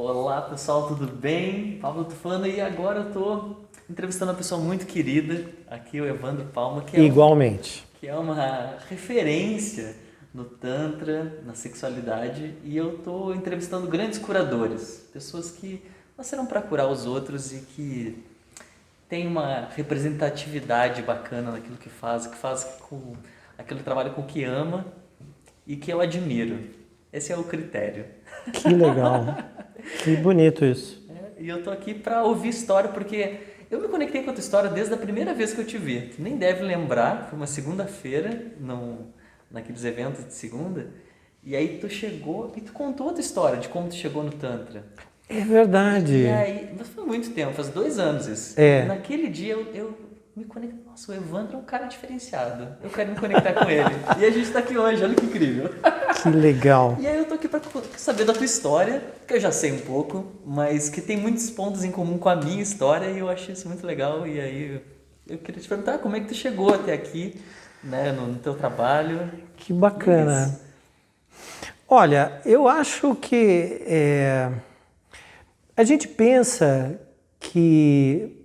Olá pessoal, tudo bem? Pablo Tufano e agora eu tô entrevistando uma pessoa muito querida, aqui o Evandro Palma, Igualmente. que é uma referência no Tantra, na sexualidade, e eu tô entrevistando grandes curadores, pessoas que nasceram para curar os outros e que têm uma representatividade bacana naquilo que faz com aquele trabalho com o que ama e que eu admiro. Esse é o critério. Que legal. Que bonito isso. E eu tô aqui para ouvir história, porque eu me conectei com a tua história desde a primeira vez que eu te vi. Tu nem deve lembrar, foi uma segunda-feira, naqueles eventos de segunda, e aí tu chegou e tu contou a tua história de como tu chegou no Tantra. É verdade. E aí, mas foi muito tempo, faz 2 anos isso. É. E naquele dia eu me conectei, nossa, o Evandro é um cara diferenciado, eu quero me conectar com ele. E a gente tá aqui hoje, olha que incrível. Que legal. E aí eu tô aqui pra saber da tua história, que eu já sei um pouco, mas que tem muitos pontos em comum com a minha história e eu achei isso muito legal. E aí eu queria te perguntar como é que tu chegou até aqui, né, no teu trabalho. Que bacana. Olha, eu acho que a gente pensa que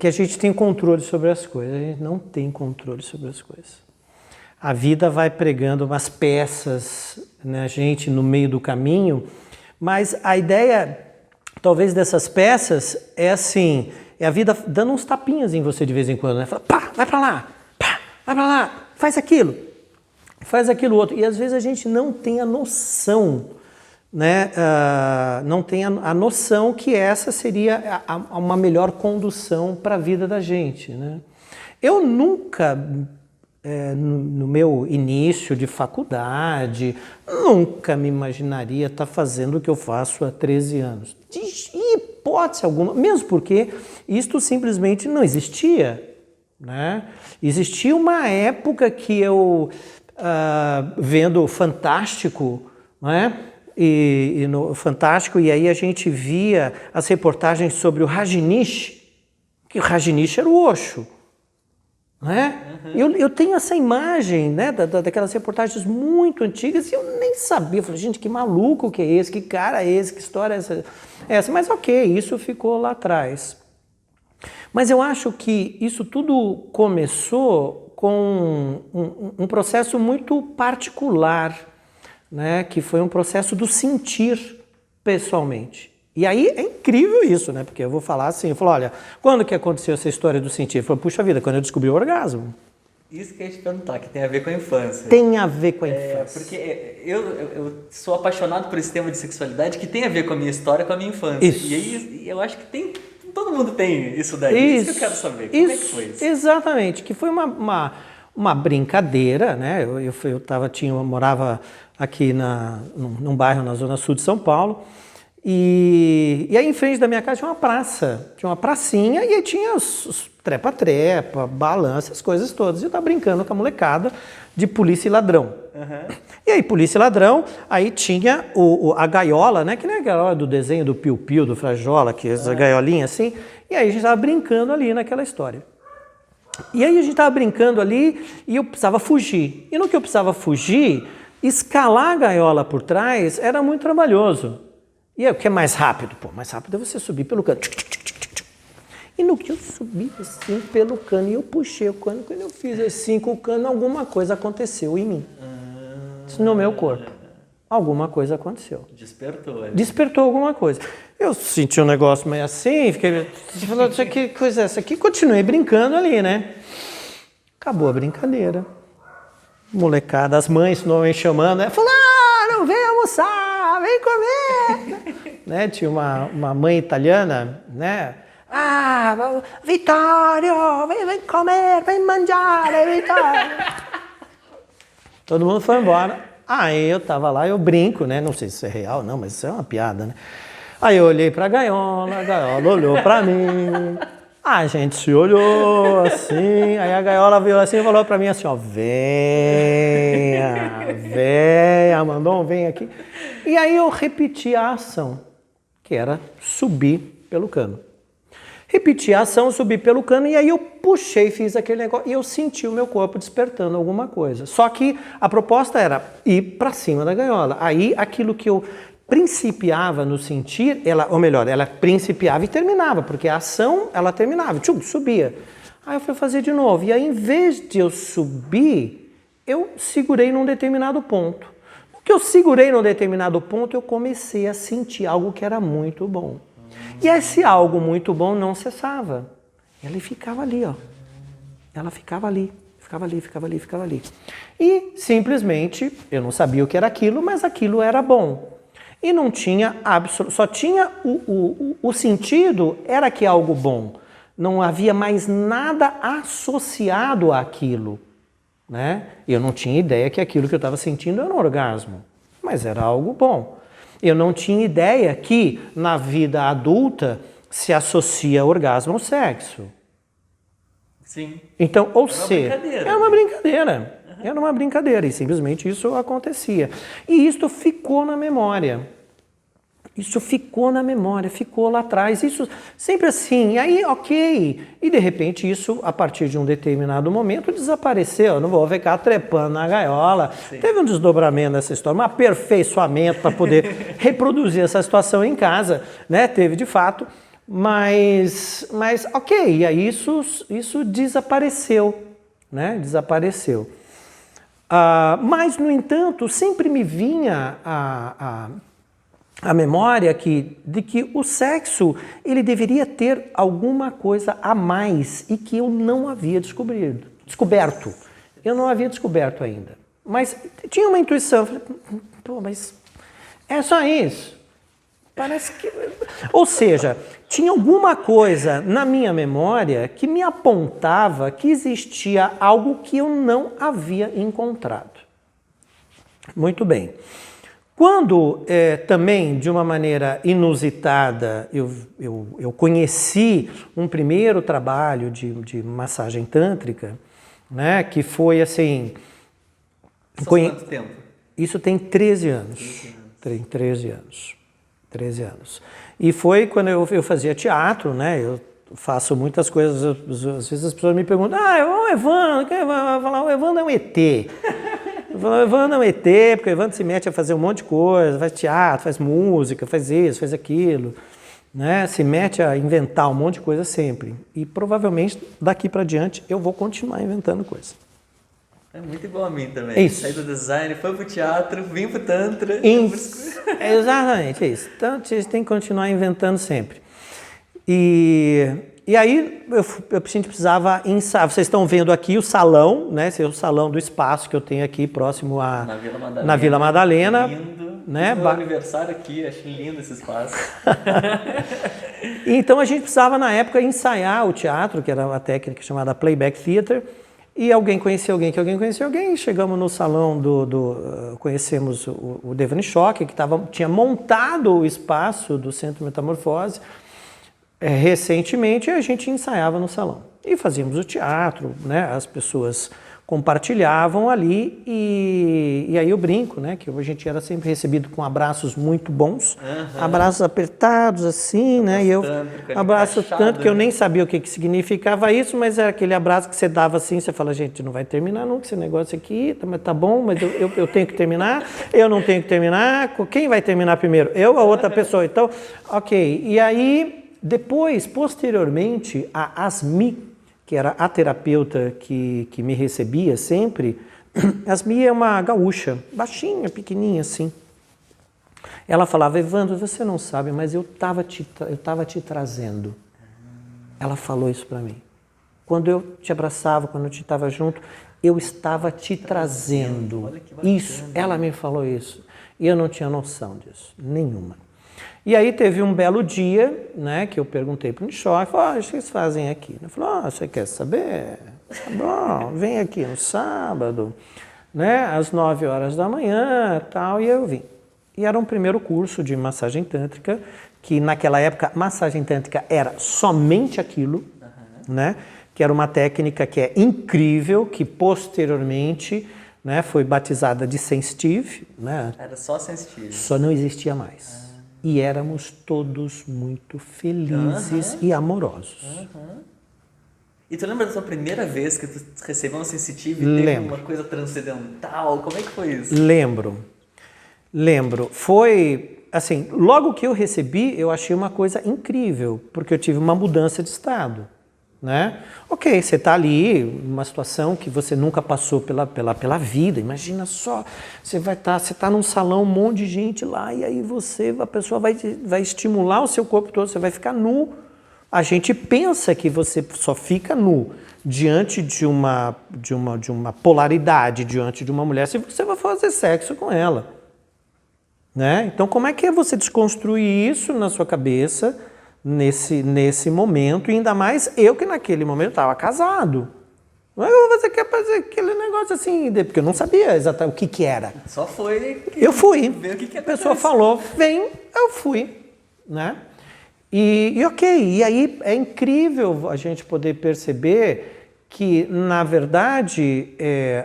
a gente tem controle sobre as coisas. A gente não tem controle sobre as coisas. A vida vai pregando umas peças na gente no meio do caminho, mas a ideia, talvez, dessas peças é assim, é a vida dando uns tapinhas em você de vez em quando, né? Fala, pá, vai pra lá, pá, vai pra lá, faz aquilo outro. E às vezes a gente não tem a noção, né? Não tem a noção que essa seria uma melhor condução para a vida da gente, né? Eu nunca... no meu início de faculdade, nunca me imaginaria estar fazendo o que eu faço há 13 anos. De hipótese alguma, mesmo porque isto simplesmente não existia, né? Existia uma época que eu, vendo Fantástico, né? E no Fantástico, e aí a gente via as reportagens sobre o Rajneesh, que o Rajneesh era o Osho. Né? Uhum. Eu tenho essa imagem, né, daquelas reportagens muito antigas e eu nem sabia. Eu falei, gente, que maluco que é esse, que cara é esse, que história é essa? Mas ok, isso ficou lá atrás. Mas eu acho que isso tudo começou com um processo muito particular, né, que foi um processo do sentir pessoalmente. E aí é incrível isso, né? Porque eu vou falar assim, eu falo, olha, quando que aconteceu essa história do sentir? Eu falo, puxa vida, quando eu descobri o orgasmo. Isso que eu ia te perguntar, que tem a ver com a infância. Tem a ver com a infância. Porque eu sou apaixonado por esse tema de sexualidade que tem a ver com a minha história, com a minha infância. Isso. E aí eu acho que todo mundo tem isso daí. Isso que eu quero saber. Como é que foi isso? Exatamente, que foi uma brincadeira, né? Eu morava aqui num bairro na zona sul de São Paulo. E aí em frente da minha casa tinha uma praça, tinha uma pracinha e aí tinha os trepa-trepa, balança, as coisas todas. E eu tava brincando com a molecada de polícia e ladrão. Uhum. E aí polícia e ladrão, aí tinha a gaiola, né? Que nem a gaiola do desenho do Piu Piu, do Frajola, que é essa gaiolinha assim. E aí a gente tava brincando ali naquela história. E aí a gente tava brincando ali e eu precisava fugir. E no que eu precisava fugir, escalar a gaiola por trás era muito trabalhoso. E aí, o que é mais rápido? Pô, mais rápido é você subir pelo cano. E no que eu subi assim pelo cano e eu puxei o cano, quando eu fiz assim com o cano, alguma coisa aconteceu em mim. No meu corpo. Alguma coisa aconteceu. Despertou. Despertou alguma coisa. Eu senti um negócio meio assim, fiquei falando, que coisa é essa aqui? Continuei brincando ali, né? Acabou a brincadeira. Molecada, as mães normalmente chamando, né? Fulano, vem almoçar, vem comer. Né? Tinha uma mãe italiana, né? Ah, Vittorio, vem comer, vem mangiare, Vittorio. Todo mundo foi embora. Aí eu tava lá, eu brinco, né? Não sei se isso é real, não, mas isso é uma piada, né? Aí eu olhei pra gaiola, a gaiola olhou pra mim. A gente se olhou assim, aí a gaiola veio assim e falou pra mim assim, ó, venha, mandou um vem aqui. E aí eu repeti a ação, que era subir pelo cano. Repeti a ação, subi pelo cano e aí eu puxei, fiz aquele negócio e eu senti o meu corpo despertando alguma coisa. Só que a proposta era ir pra cima da gaiola. Aí aquilo que eu principiava no sentir, ela principiava e terminava, porque a ação, ela terminava, subia. Aí eu fui fazer de novo, e aí em vez de eu subir, eu segurei num determinado ponto. No que eu segurei num determinado ponto, eu comecei a sentir algo que era muito bom. E esse algo muito bom não cessava. Ele ficava ali, ó. Ela ficava ali. Ficava ali. E simplesmente, eu não sabia o que era aquilo, mas aquilo era bom. E não tinha só tinha o sentido, era que algo bom. Não havia mais nada associado àquilo, né? Eu não tinha ideia que aquilo que eu estava sentindo era um orgasmo, mas era algo bom. Eu não tinha ideia que na vida adulta se associa orgasmo ao sexo. Sim. Então, era uma brincadeira e simplesmente isso acontecia. E isto ficou na memória. Ficou lá atrás. Isso sempre assim. E aí, ok. E de repente isso, a partir de um determinado momento, desapareceu. Eu não vou ficar trepando na gaiola. Sim. Teve um desdobramento dessa história, um aperfeiçoamento para poder reproduzir essa situação em casa, né? Teve de fato. Mas ok, e aí isso desapareceu, né? Desapareceu. Mas, no entanto, sempre me vinha a memória de que o sexo ele deveria ter alguma coisa a mais e que eu não havia descoberto. Eu não havia descoberto ainda. Mas tinha uma intuição, falei, pô, mas é só isso. Parece que... Ou seja, tinha alguma coisa na minha memória que me apontava que existia algo que eu não havia encontrado. Muito bem. Quando também, de uma maneira inusitada, eu conheci um primeiro trabalho de massagem tântrica, né, que foi assim... Quanto tempo? Isso tem 13 anos. Tem 13 anos. 13 anos. E foi quando eu fazia teatro, né? Eu faço muitas coisas, às vezes as pessoas me perguntam, o Evandro, o Evandro é um ET. O Evandro é um ET, porque o Evandro se mete a fazer um monte de coisa, faz teatro, faz música, faz isso, faz aquilo, né? Se mete a inventar um monte de coisa sempre. E provavelmente daqui para diante eu vou continuar inventando coisa. É muito igual a mim também. Isso. Saí do design, foi pro teatro, vim pro Tantra. Exatamente, é isso. Então, a gente tem que continuar inventando sempre. E aí, a gente precisava ensaiar. Vocês estão vendo aqui o salão, né? Esse é o salão do espaço que eu tenho aqui, próximo na Vila Madalena. Lindo. Né? Meu aniversário aqui, achei lindo esse espaço. Então, a gente precisava, na época, ensaiar o teatro, que era uma técnica chamada Playback Theater. E alguém conhecia alguém, chegamos no salão conhecemos o Devani Schock, que tinha montado o espaço do Centro Metamorfose recentemente, e a gente ensaiava no salão. E fazíamos o teatro, né? As pessoas compartilhavam ali, e aí eu brinco, né? Que a gente era sempre recebido com abraços muito bons, abraços apertados assim, né? E eu abraço tanto que eu nem sabia o que significava isso, mas era aquele abraço que você dava assim, você fala, gente, não vai terminar nunca esse negócio aqui, tá bom, mas eu tenho que terminar, eu não tenho que terminar, quem vai terminar primeiro? Eu ou a outra pessoa? Então, ok. E aí, depois, posteriormente, a Asmi, que era a terapeuta que me recebia sempre, Asmi é uma gaúcha, baixinha, pequenininha assim. Ela falava, Evandro, você não sabe, mas eu estava te trazendo. Ela falou isso para mim. Quando eu te abraçava, quando eu te estava junto, eu estava te trazendo. Olha que bacana. Isso, ela me falou isso. E eu não tinha noção disso, nenhuma. E aí teve um belo dia, né, que eu perguntei para o Nishock, o que vocês fazem aqui? Ele falou, você quer saber? Tá bom, vem aqui no sábado, né, às 9 horas da manhã, tal, e eu vim. E era um primeiro curso de massagem tântrica, que naquela época, massagem tântrica era somente aquilo, né, que era uma técnica que é incrível, que posteriormente, né, foi batizada de Sensitive. Né? Era só Sensitive. Só não existia mais. E éramos todos muito felizes e amorosos. E tu lembra da tua primeira vez que tu recebeu um Sensitive e teve uma coisa transcendental? Como é que foi isso? Lembro. Foi assim, logo que eu recebi, eu achei uma coisa incrível, porque eu tive uma mudança de estado, né? Ok, você está ali, uma situação que você nunca passou pela vida, imagina só, você está num salão, um monte de gente lá, e aí a pessoa vai estimular o seu corpo todo, você vai ficar nu. A gente pensa que você só fica nu diante de uma polaridade, diante de uma mulher, se você vai fazer sexo com ela. Né? Então, como é que é você desconstruir isso na sua cabeça nesse momento? E ainda mais eu que naquele momento estava casado. Você quer fazer aquele negócio assim, porque eu não sabia exatamente o que era. Só foi. Eu fui. Ver o que A pessoa falou, vem, eu fui. Né? E ok, e aí é incrível a gente poder perceber que, na verdade,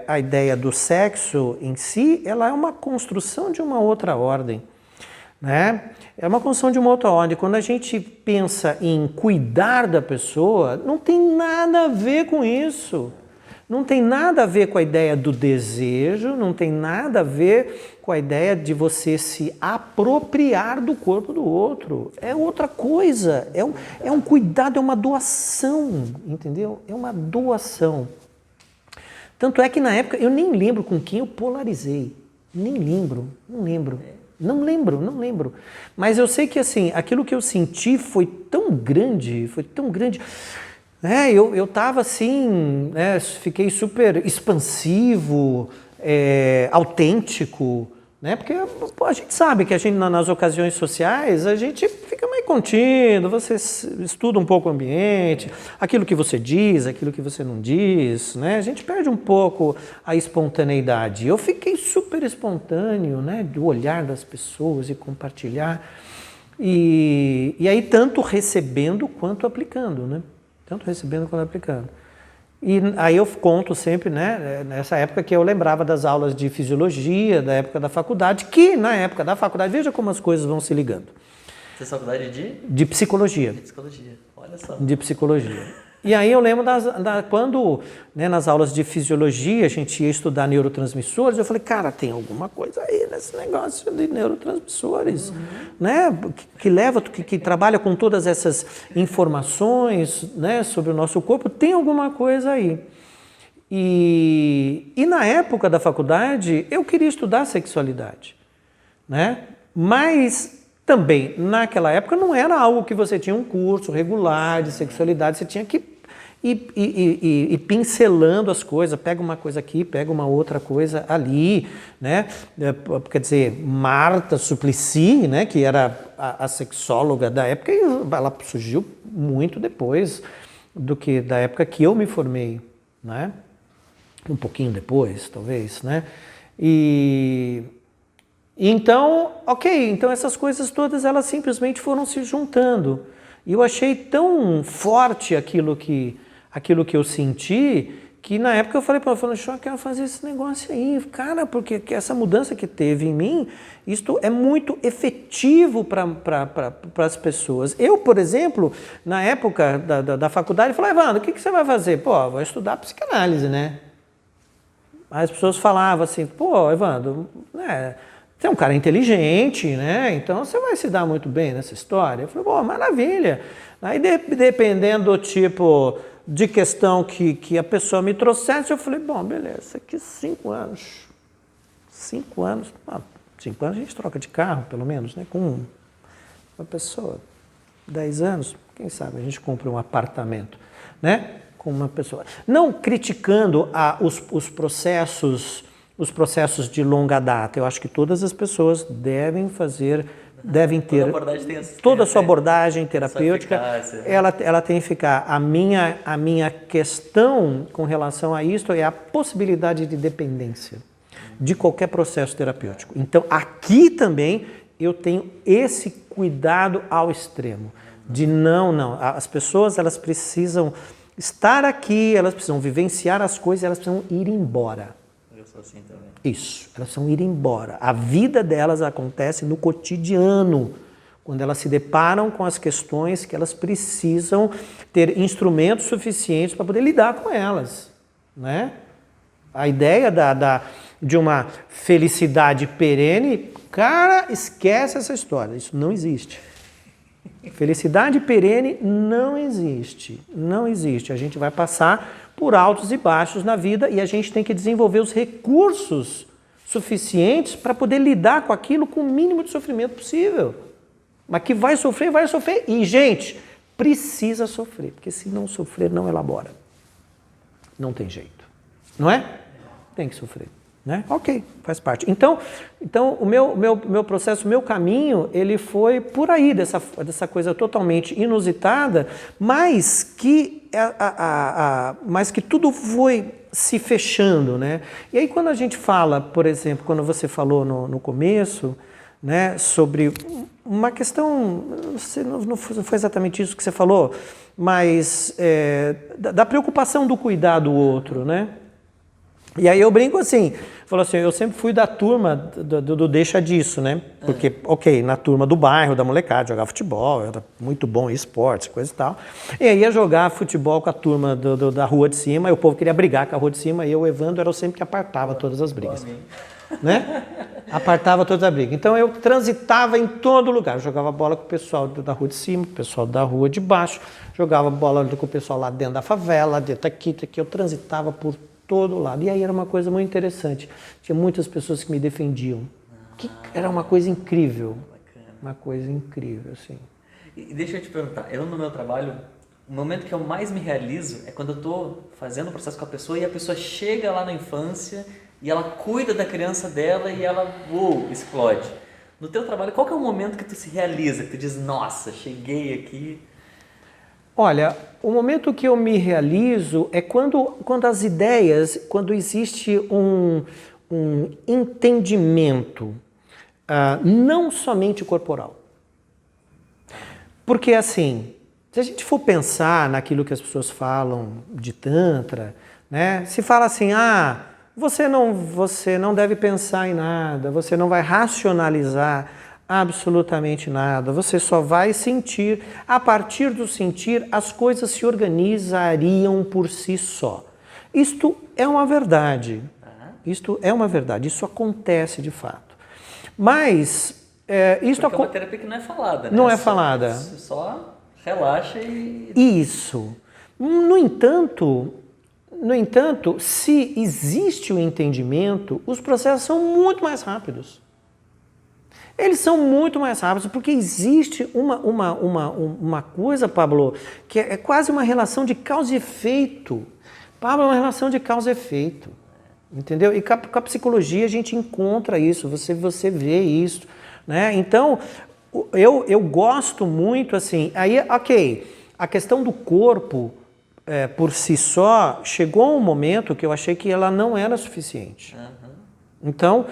a ideia do sexo em si, ela é uma construção de uma outra ordem, né? É uma construção de uma outra ordem. Quando a gente pensa em cuidar da pessoa, não tem nada a ver com isso. Não tem nada a ver com a ideia do desejo, não tem nada a ver com a ideia de você se apropriar do corpo do outro. É outra coisa, é um cuidado, é uma doação, entendeu? É uma doação. Tanto é que na época eu nem lembro com quem eu polarizei. Nem lembro, não lembro. Não lembro. Mas eu sei que assim, aquilo que eu senti foi tão grande. Eu estava assim, fiquei super expansivo, autêntico, né? Porque a gente sabe que nas ocasiões sociais a gente fica meio contido, você estuda um pouco o ambiente, aquilo que você diz, aquilo que você não diz, né? A gente perde um pouco a espontaneidade. Eu fiquei super espontâneo, né? Do olhar das pessoas e compartilhar. E aí tanto recebendo quanto aplicando, né? Tanto recebendo quanto aplicando. E aí eu conto sempre, né, nessa época que eu lembrava das aulas de fisiologia, da época da faculdade, que na época da faculdade, veja como as coisas vão se ligando. Você fez faculdade de? De psicologia. De psicologia, olha só. De psicologia. E aí eu lembro quando, né, nas aulas de fisiologia, a gente ia estudar neurotransmissores, eu falei, cara, tem alguma coisa aí nesse negócio de neurotransmissores, né, que trabalha com todas essas informações, né, sobre o nosso corpo, tem alguma coisa aí. E na época da faculdade, eu queria estudar sexualidade, né, mas também, naquela época, não era algo que você tinha um curso regular de sexualidade, você tinha que ir pincelando as coisas, pega uma coisa aqui, pega uma outra coisa ali, né? Quer dizer, Marta Suplicy, né, que era a sexóloga da época, ela surgiu muito depois da época que eu me formei, né? Um pouquinho depois, talvez, né? Então, ok, então essas coisas todas elas simplesmente foram se juntando. E eu achei tão forte aquilo que eu senti, que na época eu falei para ela, eu quero fazer esse negócio aí, cara, porque essa mudança que teve em mim, isto é muito efetivo para as pessoas. Eu, por exemplo, na época da faculdade, falei, Evandro, o que você vai fazer? Pô, vou estudar psicanálise, né? As pessoas falavam assim, pô, Evandro, né? Você é um cara inteligente, né? Então você vai se dar muito bem nessa história. Eu falei, bom, maravilha. Aí dependendo do tipo de questão que a pessoa me trouxesse, eu falei, bom, beleza, aqui 5 anos. 5 anos. 5 anos a gente troca de carro, pelo menos, né? Com uma pessoa. 10 anos, quem sabe a gente compra um apartamento, né? Com uma pessoa. Não criticando os processos de longa data. Eu acho que todas as pessoas devem ter toda a sua abordagem terapêutica, ela tem que ficar. A minha questão com relação a isso é a possibilidade de dependência de qualquer processo terapêutico. Então, aqui também eu tenho esse cuidado ao extremo, de não. As pessoas, elas precisam estar aqui, elas precisam vivenciar as coisas, elas precisam ir embora. Assim também. Isso, elas precisam ir embora. A vida delas acontece no cotidiano, quando elas se deparam com as questões que elas precisam ter instrumentos suficientes para poder lidar com elas, né? A ideia de uma felicidade perene, cara, esquece essa história, isso não existe. Felicidade perene não existe, não existe. A gente vai passar por altos e baixos na vida e a gente tem que desenvolver os recursos suficientes para poder lidar com aquilo com o mínimo de sofrimento possível. Mas que vai sofrer, vai sofrer. E, gente, precisa sofrer, porque se não sofrer, não elabora. Não tem jeito. Não é? Tem que sofrer. Né? Ok, faz parte. Então o meu processo, o meu caminho, ele foi por aí, dessa coisa totalmente inusitada, mas que tudo foi se fechando, né? E aí quando a gente fala, por exemplo, quando você falou no começo, né, sobre uma questão, não foi exatamente isso que você falou, mas da preocupação do cuidar do outro, né? E aí eu brinco assim, falo assim, eu sempre fui da turma do deixa disso, né? Porque, ok, na turma do bairro, da molecada, jogava futebol, era muito bom em esportes, coisa e tal. E aí ia jogar futebol com a turma da rua de cima, e o povo queria brigar com a rua de cima, e eu, Evandro, era eu sempre que apartava todas as brigas. Né? Apartava todas as brigas. Então eu transitava em todo lugar, eu jogava bola com o pessoal da rua de cima, com o pessoal da rua de baixo, jogava bola com o pessoal lá dentro da favela, dentro aqui, eu transitava por todo lado. E aí era uma coisa muito interessante. Tinha muitas pessoas que me defendiam. Que era uma coisa incrível. Bacana. Uma coisa incrível, assim. E deixa eu te perguntar, eu no meu trabalho, o momento que eu mais me realizo é quando eu estou fazendo o processo com a pessoa e a pessoa chega lá na infância e ela cuida da criança dela e ela, explode. No teu trabalho, qual que é o momento que tu se realiza, que tu diz, nossa, cheguei aqui... Olha, o momento que eu me realizo é quando as ideias, quando existe um entendimento, não somente corporal. Porque assim, se a gente for pensar naquilo que as pessoas falam de Tantra, né, se fala assim, você não deve pensar em nada, você não vai racionalizar absolutamente nada, você só vai sentir. A partir do sentir, as coisas se organizariam por si só. Isto é uma verdade. Isto é uma verdade, isso acontece de fato. Mas Porque é uma terapia que não é falada, né? Não é falada. Só relaxa e... Isso. No entanto, se existe o entendimento, os processos são muito mais rápidos. Eles são muito mais rápidos, porque existe uma coisa, Pablo, que é quase uma relação de causa e efeito. Pablo, é uma relação de causa e efeito. Entendeu? E com a psicologia a gente encontra isso, você vê isso. Né? Então, eu gosto muito, assim, aí, ok, a questão do corpo, por si só, chegou um momento que eu achei que ela não era suficiente. Então,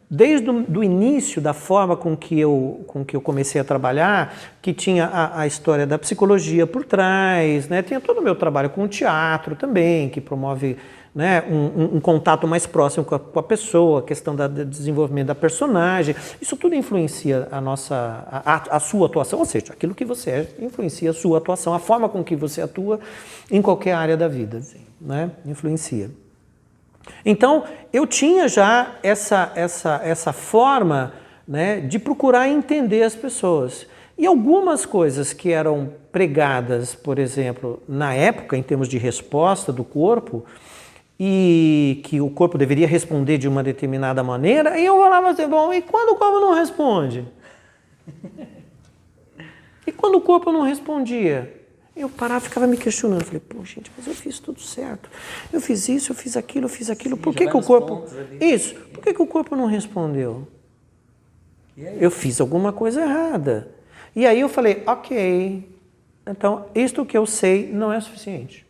desde o início, da forma com que eu comecei a trabalhar, que tinha a história da psicologia por trás, né? Tinha todo o meu trabalho com o teatro também, que promove, né, um contato mais próximo com a pessoa, a questão do desenvolvimento da personagem. Isso tudo influencia a sua atuação, ou seja, aquilo que você é influencia a sua atuação, a forma com que você atua em qualquer área da vida, né? Influencia. Então, eu tinha já essa forma, né, de procurar entender as pessoas. E algumas coisas que eram pregadas, por exemplo, na época, em termos de resposta do corpo, e que o corpo deveria responder de uma determinada maneira, e eu falava assim, bom, e quando o corpo não responde? E quando o corpo não respondia? Eu parava, ficava me questionando, falei, pô, gente, mas eu fiz tudo certo. Eu fiz isso, eu fiz aquilo, Sim, por que o corpo... Isso, por que o corpo não respondeu? Eu fiz alguma coisa errada. E aí eu falei, ok, então isto que eu sei não é suficiente.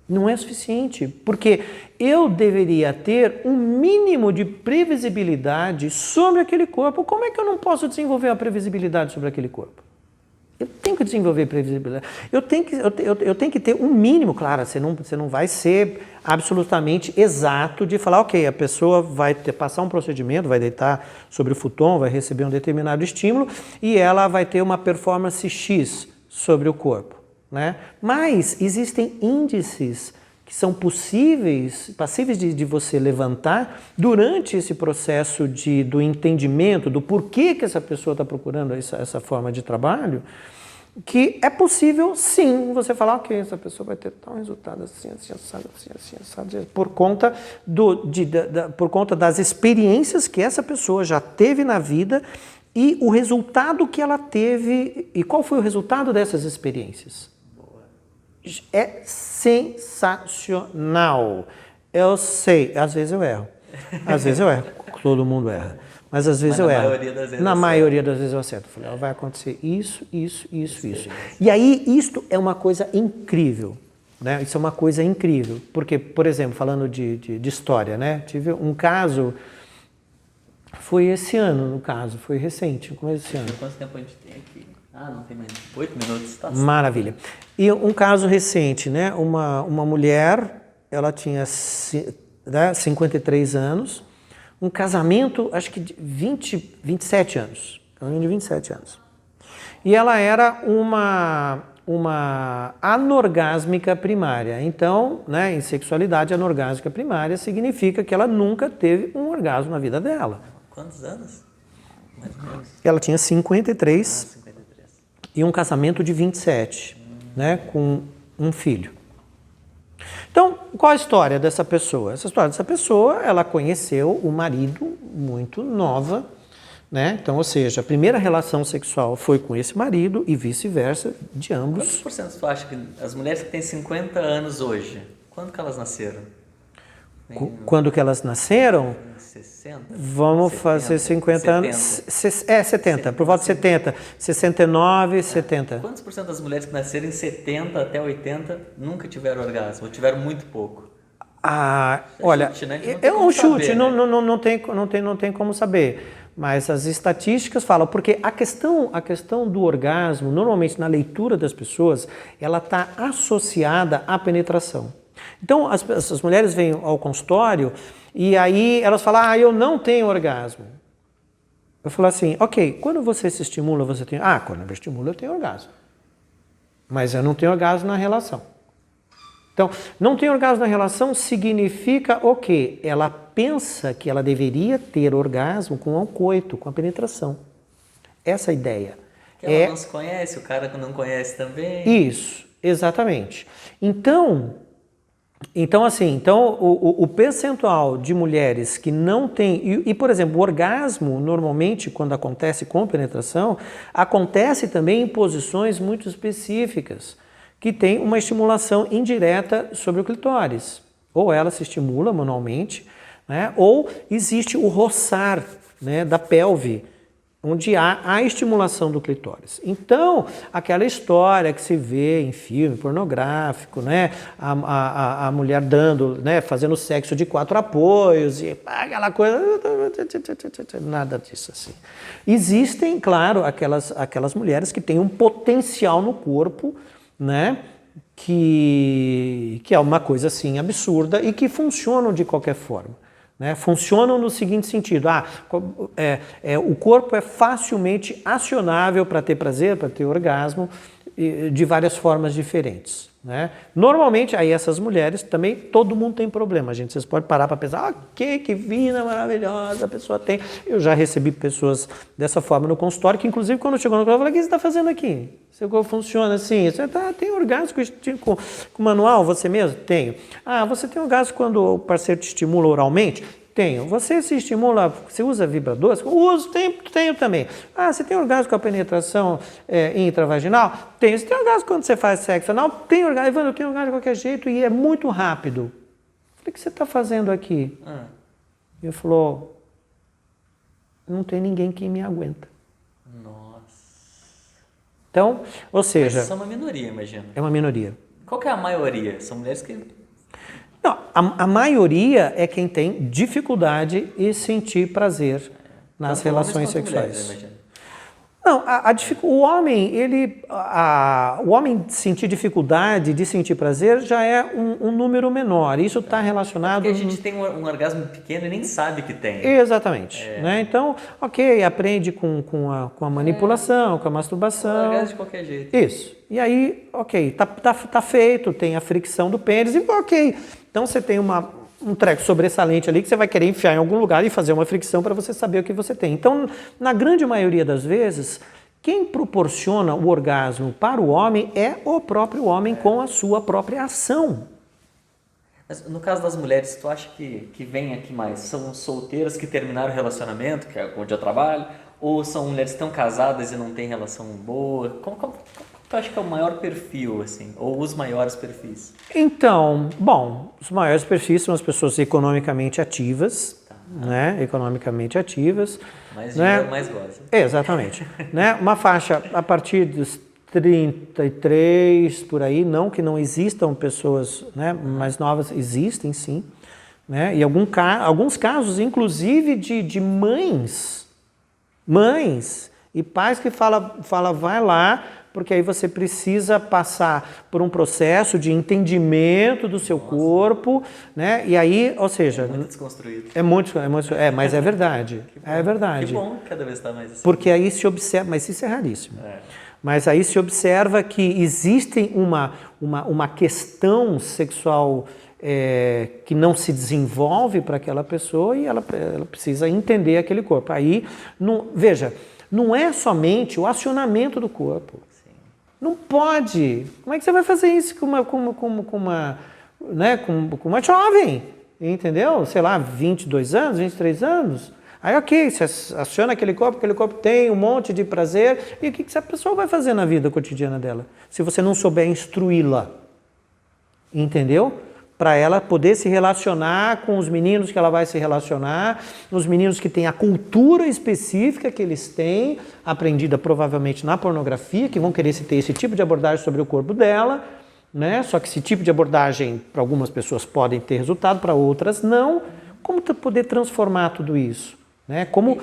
Não é suficiente, porque eu deveria ter um mínimo de previsibilidade sobre aquele corpo. Como é que eu não posso desenvolver a previsibilidade sobre aquele corpo? Eu tenho que desenvolver previsibilidade. Eu tenho que ter um mínimo, claro, você não vai ser absolutamente exato de falar, ok, a pessoa vai passar um procedimento, vai deitar sobre o futon, vai receber um determinado estímulo e ela vai ter uma performance X sobre o corpo. Né? Mas existem índices que são passíveis de você levantar durante esse processo do entendimento do porquê que essa pessoa está procurando essa forma de trabalho, que é possível, sim, você falar, ok, essa pessoa vai ter tal resultado assim, assado, por conta, por conta das experiências que essa pessoa já teve na vida e o resultado que ela teve. E qual foi o resultado dessas experiências? É sensacional. Eu sei, às vezes eu erro. Às vezes eu erro, todo mundo erra. Mas às vezes eu erro. Na maioria das vezes eu acerto. Eu falei, vai acontecer isso. E aí, isto é uma coisa incrível. Né? Isso é uma coisa incrível. Porque, por exemplo, falando de história, né? Tive um caso, foi esse ano, no caso, foi recente, no começo desse ano. Quanto tempo a gente tem aqui? Não tem mais 8 minutos. Tá. Maravilha. E um caso recente, né? Uma mulher, ela tinha 53 anos, um casamento, acho que de 27 anos. Casamento de 27 anos. E ela era uma anorgásmica primária. Então, né, em sexualidade, anorgásmica primária significa que ela nunca teve um orgasmo na vida dela. Quantos anos? Mais ou menos. Ela tinha 53. 53. E um casamento de 27, né, com um filho. Então, qual a história dessa pessoa? Essa história dessa pessoa, ela conheceu o marido muito nova, né? Então, ou seja, a primeira relação sexual foi com esse marido e vice-versa, de ambos. Quantos por cento tu acha que as mulheres que têm 50 anos hoje, quando que elas nasceram? Quando que elas nasceram? 60? Vamos 70, fazer 50 anos. 70, por volta de 70. 69, 70. Quantos por cento das mulheres que nasceram em 70 até 80 nunca tiveram orgasmo? Ou tiveram muito pouco? Olha, chute, né? É um chute, saber, não, né? não tem como saber. Mas as estatísticas falam, porque a questão do orgasmo, normalmente na leitura das pessoas, ela está associada à penetração. Então, as mulheres vêm ao consultório e aí elas falam, eu não tenho orgasmo. Eu falo assim, ok, quando você se estimula, você tem... quando eu me estimulo, eu tenho orgasmo. Mas eu não tenho orgasmo na relação. Então, não ter orgasmo na relação significa o quê? Ela pensa que ela deveria ter orgasmo com o coito, com a penetração. Essa é a ideia. Que ela não se conhece, o cara que não conhece também. Isso, exatamente. Então o percentual de mulheres que não tem... por exemplo, o orgasmo, normalmente, quando acontece com penetração, acontece também em posições muito específicas, que tem uma estimulação indireta sobre o clitóris. Ou ela se estimula manualmente, né? Ou existe o roçar, né, da pelve, onde há a estimulação do clitóris. Então, aquela história que se vê em filme pornográfico, né, a mulher fazendo sexo de 4 apoios, e aquela coisa, nada disso assim. Existem, claro, aquelas mulheres que têm um potencial no corpo, né, que é uma coisa assim absurda e que funcionam de qualquer forma. Né? Funcionam no seguinte sentido, o corpo é facilmente acionável para ter prazer, para ter orgasmo, de várias formas diferentes. Né? Normalmente, aí essas mulheres também, todo mundo tem problema, gente. Vocês podem parar para pensar, que vida maravilhosa a pessoa tem. Eu já recebi pessoas dessa forma no consultório, que inclusive quando chegou no consultório, eu falei, o que você está fazendo aqui? Seu corpo funciona assim? Você tem orgasmo com manual, você mesmo? Tenho. Você tem orgasmo quando o parceiro te estimula oralmente? Tenho. Você se estimula, você usa vibradores? Uso, tenho também. Você tem orgasmo com a penetração intravaginal? Tenho. Você tem orgasmo quando você faz sexo anal? Tenho orgasmo. Evandro, eu tenho orgasmo de qualquer jeito e é muito rápido. O que você está fazendo aqui? Ele falou, não tem ninguém que me aguenta. Nossa. Então, ou seja... Mas isso é uma minoria, imagina. É uma minoria. Qual que é a maioria? São mulheres que... Não, a maioria é quem tem dificuldade em sentir prazer nas relações sexuais. Mulheres, Não, o homem, o homem sentir dificuldade de sentir prazer já é um número menor. Isso está relacionado... Porque a gente tem um orgasmo pequeno e nem sabe que tem. Exatamente. Né? Então, ok, aprende com a manipulação, com a masturbação. Orgasmo de qualquer jeito. Isso. E aí, ok, tá feito, tem a fricção do pênis e ok. Então você tem um treco sobressalente ali que você vai querer enfiar em algum lugar e fazer uma fricção para você saber o que você tem. Então, na grande maioria das vezes, quem proporciona o orgasmo para o homem é o próprio homem com a sua própria ação. Mas no caso das mulheres, tu acha que vem aqui mais? São solteiras que terminaram o relacionamento, que é onde eu trabalho, ou são mulheres que estão casadas e não têm relação boa? Como tu acha que é o maior perfil, assim, ou os maiores perfis? Então, bom, os maiores perfis são as pessoas economicamente ativas, né? Economicamente ativas. Mais né? dinheiro, mais goza. Exatamente. Né? Uma faixa a partir dos 33, por aí, não que não existam pessoas, né, mais novas, existem sim. Né? E alguns casos, inclusive, de mães e pais que fala vai lá, porque aí você precisa passar por um processo de entendimento do seu corpo, né? E aí, ou seja... É muito desconstruído. Mas é verdade. É verdade. Que bom cada vez está mais assim. Porque aí se observa, mas isso é raríssimo. Mas aí se observa que existe uma questão sexual que não se desenvolve para aquela pessoa e ela precisa entender aquele corpo. Aí, veja, não é somente o acionamento do corpo. Sim. Não pode. Como é que você vai fazer isso com uma jovem? Entendeu? Sei lá, 22 anos, 23 anos. Aí, ok, você aciona aquele corpo tem um monte de prazer. E o que essa pessoa vai fazer na vida cotidiana dela? Se você não souber instruí-la. Entendeu? Para ela poder se relacionar com os meninos que ela vai se relacionar, os meninos que têm a cultura específica que eles têm, aprendida provavelmente na pornografia, que vão querer ter esse tipo de abordagem sobre o corpo dela, né? Só que esse tipo de abordagem, para algumas pessoas, podem ter resultado, para outras não. Como poder transformar tudo isso? Né? Como...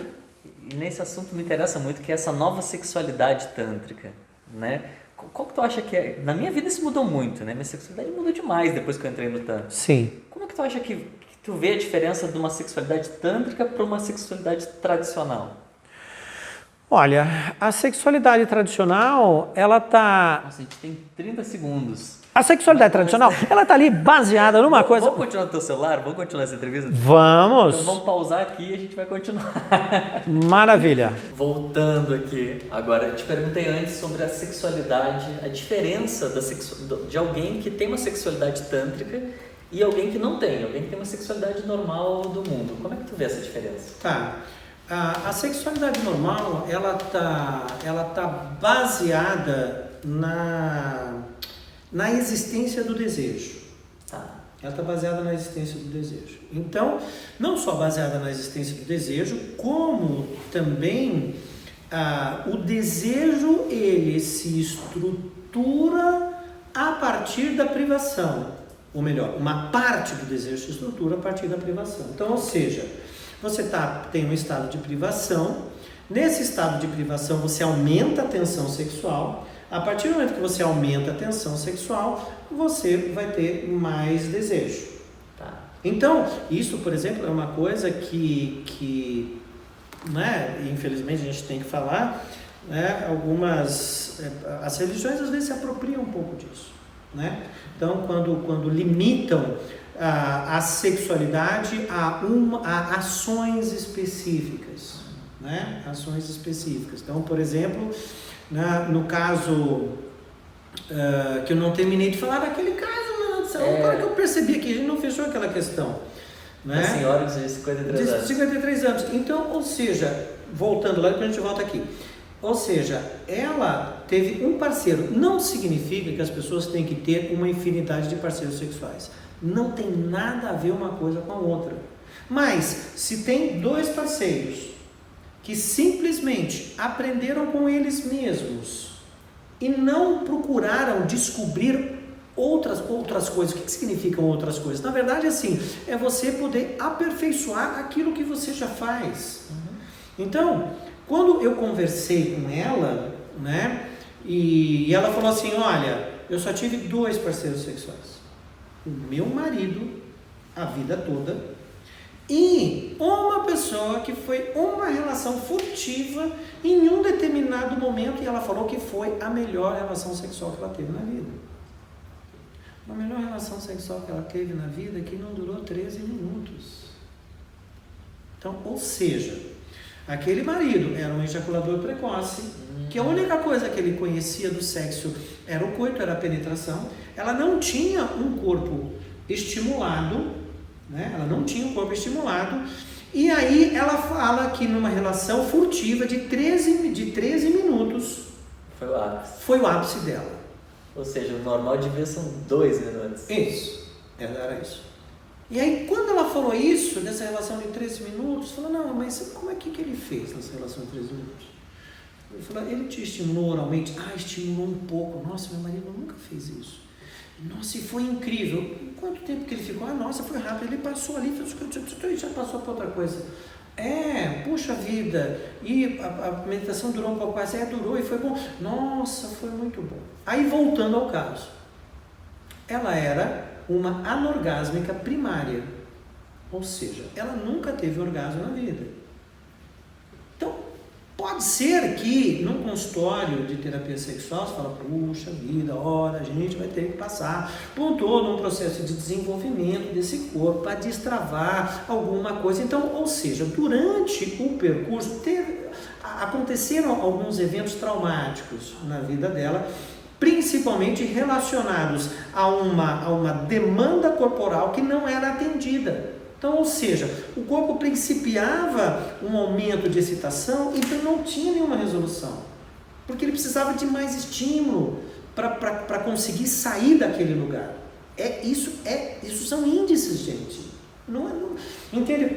E nesse assunto me interessa muito, que é essa nova sexualidade tântrica, né? Qual que tu acha que é? Na minha vida isso mudou muito, né? Minha sexualidade mudou demais depois que eu entrei no Tantra. Sim. Como é que tu acha que tu vê a diferença de uma sexualidade tântrica para uma sexualidade tradicional? Olha, a sexualidade tradicional, ela tá... Nossa, a gente tem 30 segundos. A sexualidade tradicional, ela tá ali baseada numa coisa... Vamos continuar no teu celular? Vamos continuar essa entrevista? Vamos! Então vamos pausar aqui e a gente vai continuar. Maravilha! Voltando aqui, agora eu te perguntei antes sobre a sexualidade, a diferença de alguém que tem uma sexualidade tântrica e alguém que não tem, alguém que tem uma sexualidade normal do mundo. Como é que tu vê essa diferença? Tá. A sexualidade normal, ela tá baseada na existência do desejo. Tá. Ela está baseada na existência do desejo. Então, não só baseada na existência do desejo, como também o desejo, ele se estrutura a partir da privação. Ou melhor, uma parte do desejo se estrutura a partir da privação. Então, ou seja, você tem um estado de privação. Nesse estado de privação, você aumenta a tensão sexual. A partir do momento que você aumenta a tensão sexual, você vai ter mais desejo. Tá. Então, isso, por exemplo, é uma coisa que né, infelizmente a gente tem que falar, né, as religiões às vezes se apropriam um pouco disso. Né? Então, quando limitam a sexualidade a ações específicas. Né? Ações específicas. Então, por exemplo... No caso que eu não terminei de falar, daquele caso, agora que eu percebi aqui, a gente não fechou aquela questão. Né? A senhora de 53 anos. De 53 anos. Então, ou seja, voltando lá, depois a gente volta aqui. Ou seja, ela teve um parceiro. Não significa que as pessoas têm que ter uma infinidade de parceiros sexuais. Não tem nada a ver uma coisa com a outra. Mas, se tem dois parceiros que simplesmente aprenderam com eles mesmos e não procuraram descobrir outras coisas. O que significam outras coisas? Na verdade, assim, é você poder aperfeiçoar aquilo que você já faz. Então, Quando eu conversei com ela, né, e ela falou assim, olha, eu só tive 2 parceiros sexuais. O meu marido, a vida toda, e uma pessoa que foi uma relação furtiva em um determinado momento, e ela falou que foi a melhor relação sexual que ela teve na vida. A melhor relação sexual que ela teve na vida que não durou 13 minutos. Então, ou seja, aquele marido era um ejaculador precoce, que a única coisa que ele conhecia do sexo era o coito, era a penetração. Ela não tinha um corpo estimulado, né? Ela não tinha um corpo estimulado. E aí ela fala que numa relação furtiva de 13 minutos foi o ápice dela. Ou seja, o normal devia ser 2 minutos. Isso, era isso. E aí, quando ela falou isso, dessa relação de 13 minutos, falou, não, mas como é que ele fez nessa relação de 13 minutos? Eu falei, ele te estimulou oralmente? Ah, estimulou um pouco. Nossa, meu marido nunca fez isso. Nossa, e foi incrível. Quanto tempo que ele ficou? Ah, nossa, foi rápido. Ele passou ali, já passou para outra coisa. Puxa vida. E a meditação durou um pouco mais. Durou e foi bom. Nossa, foi muito bom. Aí, voltando ao caso. Ela era uma anorgásmica primária. Ou seja, ela nunca teve orgasmo na vida. Então, pode ser que num consultório de terapia sexual você fala, puxa vida, ora, a gente vai ter que passar por todo um processo de desenvolvimento desse corpo para destravar alguma coisa. Então, ou seja, durante o percurso aconteceram alguns eventos traumáticos na vida dela, principalmente relacionados a uma demanda corporal que não era atendida. Então, ou seja, o corpo principiava um aumento de excitação e então não tinha nenhuma resolução, porque ele precisava de mais estímulo para conseguir sair daquele lugar. Isso são índices, gente. Entende?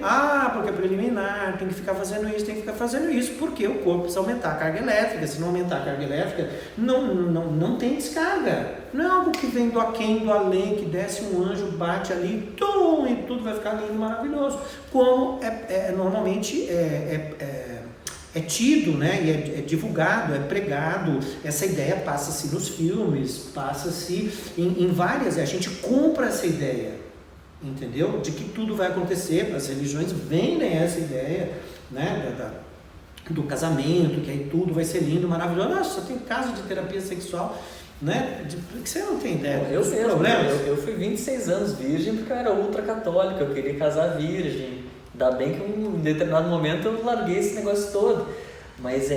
Porque é preliminar, tem que ficar fazendo isso, porque o corpo precisa aumentar a carga elétrica. Se não aumentar a carga elétrica, não tem descarga. Não é algo que vem do aquém, do além, que desce um anjo, bate ali, tum, e tudo vai ficar lindo e maravilhoso. Como normalmente é tido, né? E é divulgado, é pregado. Essa ideia passa-se nos filmes, passa-se em várias, a gente compra essa ideia. Entendeu? De que tudo vai acontecer, as religiões vendem essa ideia, né, do casamento, que aí tudo vai ser lindo, maravilhoso. Nossa, tem caso de terapia sexual, né, que você não tem ideia. Eu fui 26 anos virgem porque eu era ultra católico, eu queria casar virgem. Ainda bem que em determinado momento eu larguei esse negócio todo. Mas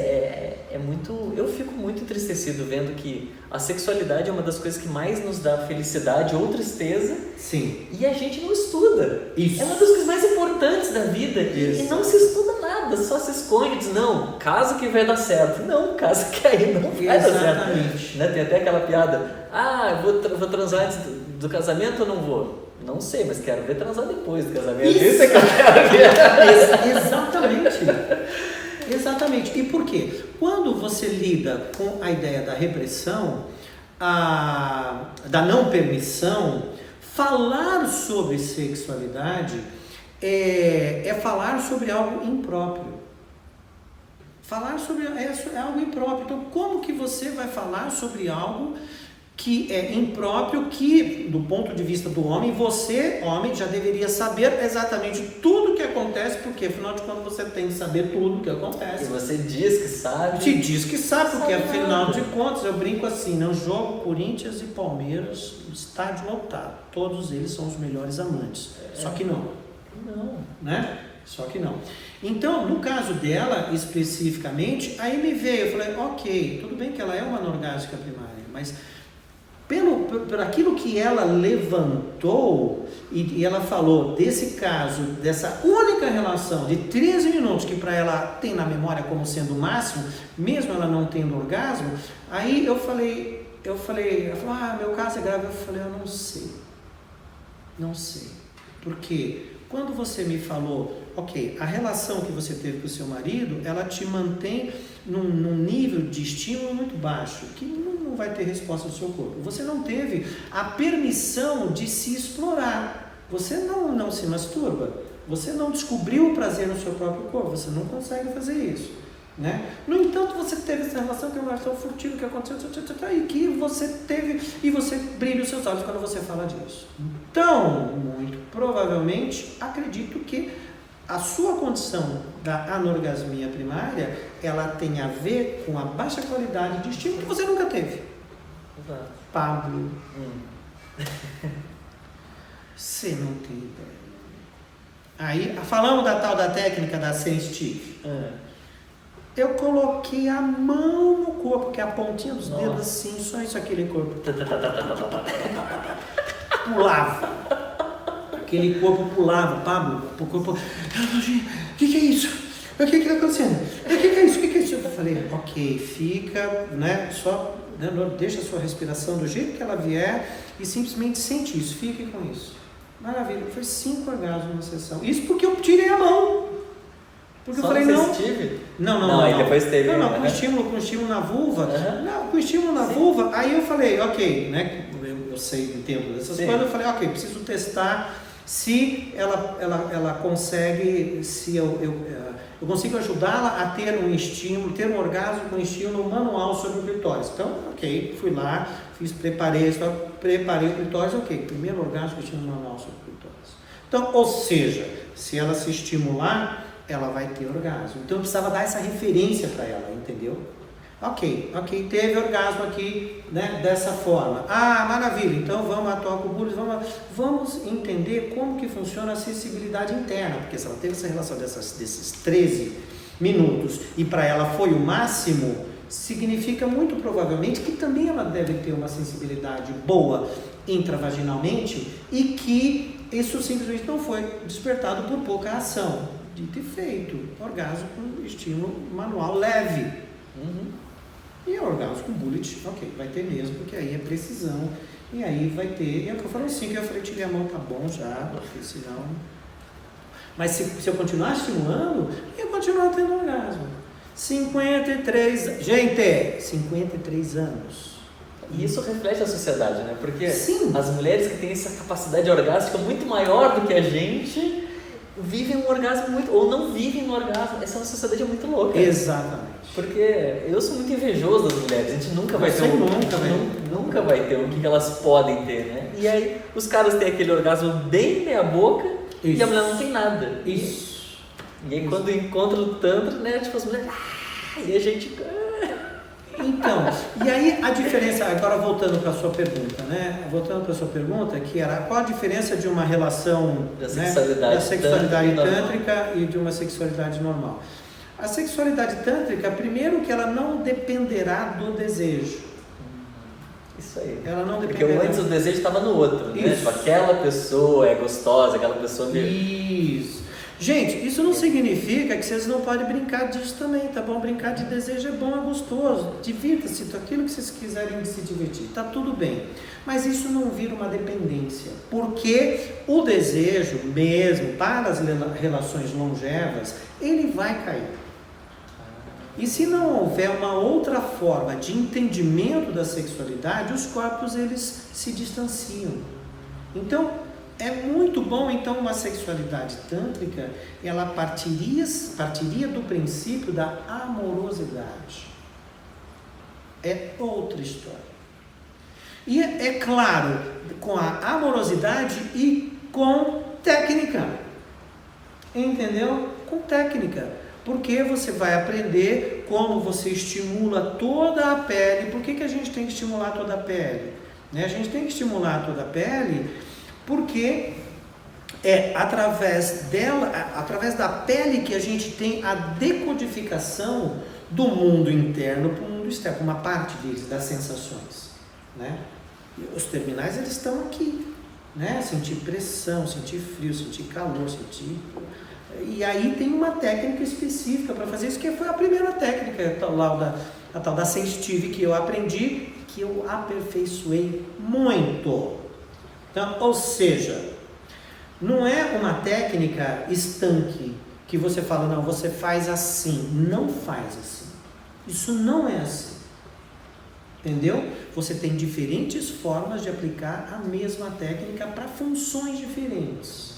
eu fico muito entristecido vendo que a sexualidade é uma das coisas que mais nos dá felicidade ou tristeza. Sim. E a gente não estuda. Isso. É uma das coisas mais importantes da vida. Isso. E não se estuda nada, só se esconde, diz, não, casa que vai dar certo. Não, casa que aí não vai dar certo. Exatamente. Né? Tem até aquela piada, eu vou transar antes do casamento ou não vou? Não sei, mas quero ver transar depois do casamento. Isso é que eu quero ver. Exatamente. E por quê? Quando você lida com a ideia da repressão, da não permissão, falar sobre sexualidade é falar sobre algo impróprio. Falar sobre algo impróprio. Então, como que você vai falar sobre algo que é impróprio, que, do ponto de vista do homem, você, homem, já deveria saber exatamente tudo o que acontece, porque, afinal de contas, você tem que saber tudo o que acontece. E você diz que sabe. Te diz que sabe, porque, afinal de contas, eu brinco assim, no jogo Corinthians e Palmeiras, estádio lotado, todos eles são os melhores amantes. Só que não. Não. Né? Só que não. Então, no caso dela, especificamente, aí me veio, eu falei, ok, tudo bem que ela é uma anorgásmica primária, mas por aquilo que ela levantou, e ela falou desse caso, dessa única relação de 13 minutos, que para ela tem na memória como sendo o máximo, mesmo ela não tendo orgasmo, aí ela falou, meu caso é grave. Eu falei, eu não sei, porque quando você me falou, ok, a relação que você teve com o seu marido, ela te mantém num nível de estímulo muito baixo, que não vai ter resposta do seu corpo. Você não teve a permissão de se explorar. Você não se masturba. Você não descobriu o prazer no seu próprio corpo. Você não consegue fazer isso. Né? No entanto, você teve essa relação que é uma relação furtiva que aconteceu e que você teve, e você brilha os seus olhos quando você fala disso. Então, muito provavelmente, acredito que a sua condição da anorgasmia primária, ela tem a ver com a baixa qualidade de estímulo que você nunca teve. Exato. Pablo, você não tem ideia. Aí, falamos da tal da técnica da sensitive. Eu coloquei a mão no corpo, que é a pontinha dos dedos assim, só isso, aquele corpo. Pulava. Aquele corpo pulava, Pablo, o corpo. O que é isso? O que está acontecendo? O que é isso? O que é isso? Eu falei, ok, fica, né? Só deixa a sua respiração do jeito que ela vier e simplesmente sente isso, fique com isso. Maravilha, foi 5 orgasmos na sessão. Isso porque eu tirei a mão. Porque só eu falei, não. Não. Aí depois teve. Não, com estímulo na vulva. Não, com estímulo na vulva. Aí eu falei, ok, né? Eu sei, entendo dessas coisas. Eu falei, ok, preciso testar se ela consegue, se eu consigo ajudá-la a ter um estímulo, ter um orgasmo com estímulo manual sobre o clitóris. Então, ok, fui lá, preparei o clitóris, ok, primeiro orgasmo com estímulo manual sobre o clitóris. Então, ou seja, se ela se estimular, ela vai ter orgasmo. Então eu precisava dar essa referência para ela, entendeu? Ok, teve orgasmo aqui, né, dessa forma. Ah, maravilha, então vamos atuar com o Bullies, vamos entender como que funciona a sensibilidade interna, porque se ela teve essa relação desses 13 minutos e para ela foi o máximo, significa muito provavelmente que também ela deve ter uma sensibilidade boa intravaginalmente e que isso simplesmente não foi despertado por pouca ação. Dito e feito, orgasmo com estímulo manual leve. E orgasmo com bullet, ok, vai ter mesmo, porque aí é precisão, e aí vai ter, e eu falei assim, que eu falei, tirei a mão, tá bom já, porque senão... Mas se eu continuar estimulando, eu continuo tendo orgasmo. 53 anos. E isso reflete a sociedade, né? Porque Sim. As mulheres que têm essa capacidade orgástica muito maior do que a gente vivem um orgasmo muito, ou não vivem um orgasmo. Essa sociedade é muito louca. Exatamente. Porque eu sou muito invejoso das mulheres, a gente nunca vai ter nunca vai ter o que elas podem ter, né? E aí os caras têm aquele orgasmo bem meia boca e a mulher não tem nada. Isso. E aí quando encontra o tantra, né, tipo as mulheres, e a gente... Então, e aí a diferença, agora voltando para a sua pergunta, né? Que era qual a diferença de uma relação da sexualidade tântrica e de uma sexualidade normal? A sexualidade tântrica, primeiro que ela não dependerá do desejo. Isso aí. Ela não Porque dependerá. antes o desejo estava no outro, né? Isso. Tipo, aquela pessoa é gostosa, aquela pessoa... Isso. Gente, isso não significa que vocês não podem brincar disso também, tá bom? Brincar de desejo é bom, é gostoso, divirta-se, aquilo que vocês quiserem se divertir, tá tudo bem. Mas isso não vira uma dependência, porque o desejo mesmo, para as relações longevas, ele vai cair. E se não houver uma outra forma de entendimento da sexualidade, os corpos eles se distanciam. Então, é muito bom, então, uma sexualidade tântrica, ela partiria do princípio da amorosidade. É outra história. E é claro, com a amorosidade e com técnica. Entendeu? Com técnica. Porque você vai aprender como você estimula toda a pele. Por que a gente tem que estimular toda a pele? A gente tem que estimular toda a pele porque é através da pele que a gente tem a decodificação do mundo interno para o mundo externo, uma parte deles, das sensações, né? E os terminais, eles estão aqui, né? Sentir pressão, sentir frio, sentir calor, sentir... E aí tem uma técnica específica para fazer isso, que foi a primeira técnica, a tal da sensitive, que eu aprendi, que eu aperfeiçoei muito. Então, ou seja, não é uma técnica estanque que você fala, não, você faz assim. Não faz assim. Isso não é assim. Entendeu? Você tem diferentes formas de aplicar a mesma técnica para funções diferentes,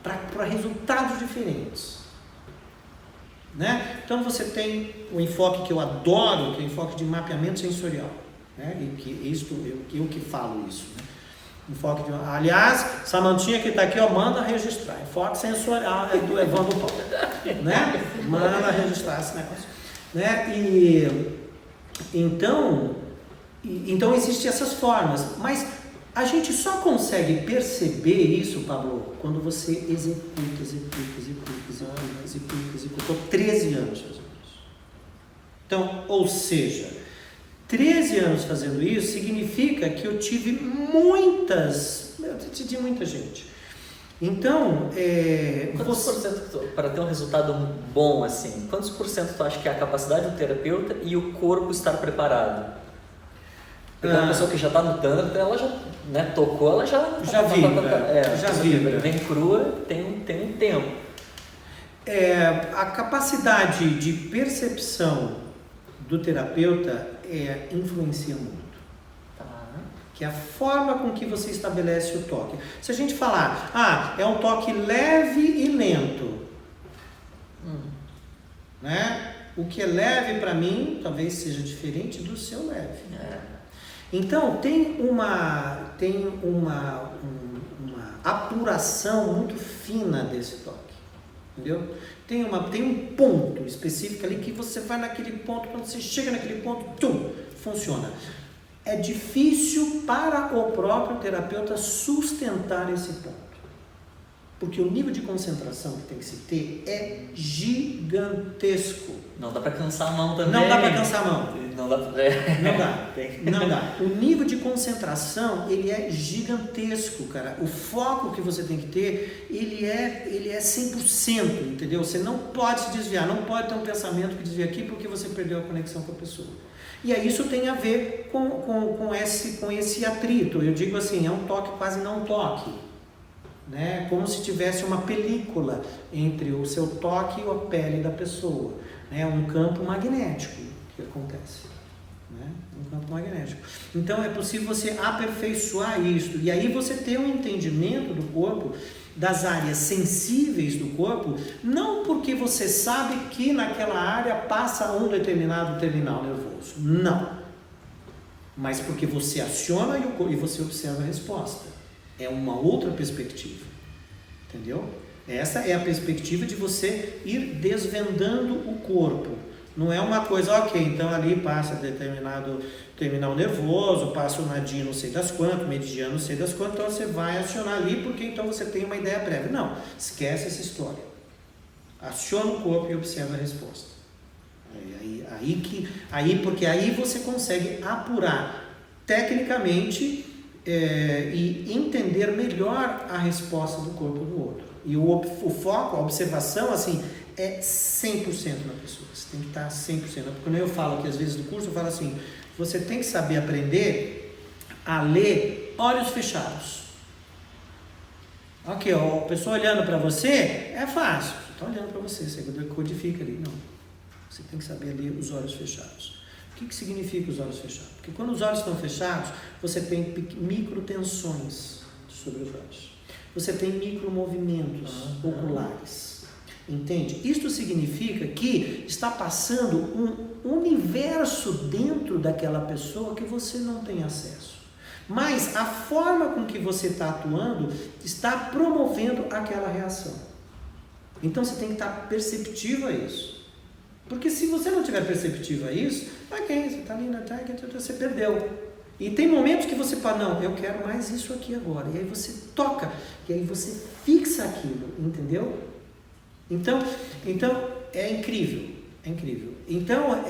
para resultados diferentes. né? Então você tem o enfoque que eu adoro, que é o enfoque de mapeamento sensorial, né? E que eu que falo isso, né? Enfoque de, aliás, Samantinha que está aqui, ó, manda registrar. Enfoque sensorial é do Evandro Paulo, né? Manda registrar esse negócio, né? Então existem essas formas, mas a gente só consegue perceber isso, Pablo, quando você executa. Estou 13 anos fazendo isso. Então, ou seja, 13 anos fazendo isso significa que eu tive muita gente. Então, quantos por cento, para ter um resultado bom assim, quantos por cento tu acha que é a capacidade do terapeuta e o corpo estar preparado? Porque uma pessoa que já está no Tantra, ela já, né, tocou, ela já vibra. Vem crua, tem um tempo. A capacidade de percepção do terapeuta influencia muito. Que é a forma com que você estabelece o toque. Se a gente falar, é um toque leve e lento, né? O que é leve para mim talvez seja diferente do seu leve. Então tem uma apuração muito fina desse toque, entendeu? Tem um ponto específico ali que você vai naquele ponto, quando você chega naquele ponto, funciona. É difícil para o próprio terapeuta sustentar esse ponto, porque o nível de concentração que tem que se ter é gigantesco. Não dá para cansar a mão também. Não dá para cansar a mão. Não dá. Não dá. O nível de concentração, ele é gigantesco, cara. O foco que você tem que ter, ele é 100%, entendeu? Você não pode se desviar, não pode ter um pensamento que desvia aqui porque você perdeu a conexão com a pessoa. E aí isso tem a ver com esse atrito. Eu digo assim, é um toque quase não toque, né? Como se tivesse uma película entre o seu toque e a pele da pessoa, né? Um campo magnético que acontece, né? Um campo magnético. Então é possível você aperfeiçoar isso, e aí você ter um entendimento do corpo, das áreas sensíveis do corpo, não porque você sabe que naquela área passa um determinado terminal nervoso, não, mas porque você aciona e você observa a resposta. É uma outra perspectiva, entendeu? Essa é a perspectiva de você ir desvendando o corpo. Não é uma coisa, ok, então ali passa determinado terminal nervoso, passa o nadinho não sei das quantas, meridiano não sei das quantas, então você vai acionar ali porque então você tem uma ideia prévia. Não, esquece essa história. Aciona o corpo e observa a resposta. Porque aí você consegue apurar tecnicamente e entender melhor a resposta do corpo do outro. E o foco, a observação, assim, é 100% na pessoa. Você tem que estar 100%. Porque quando eu falo que às vezes no curso, eu falo assim, você tem que saber aprender a ler olhos fechados. Ok, a pessoa olhando para você, é fácil. Você está olhando para você, você codifica ali. Não. Você tem que saber ler os olhos fechados. O que significa os olhos fechados? Porque quando os olhos estão fechados, você tem micro tensões sobre os olhos. Você tem micro movimentos oculares. Entende? Isto significa que está passando um universo dentro daquela pessoa que você não tem acesso. Mas a forma com que você está atuando está promovendo aquela reação. Então você tem que estar perceptivo a isso. Porque se você não tiver perceptivo a isso, ok, você está ali na técnica, você perdeu. E tem momentos que você fala, não, eu quero mais isso aqui agora. E aí você toca, e aí você fixa aquilo, entendeu? Então é incrível, Então,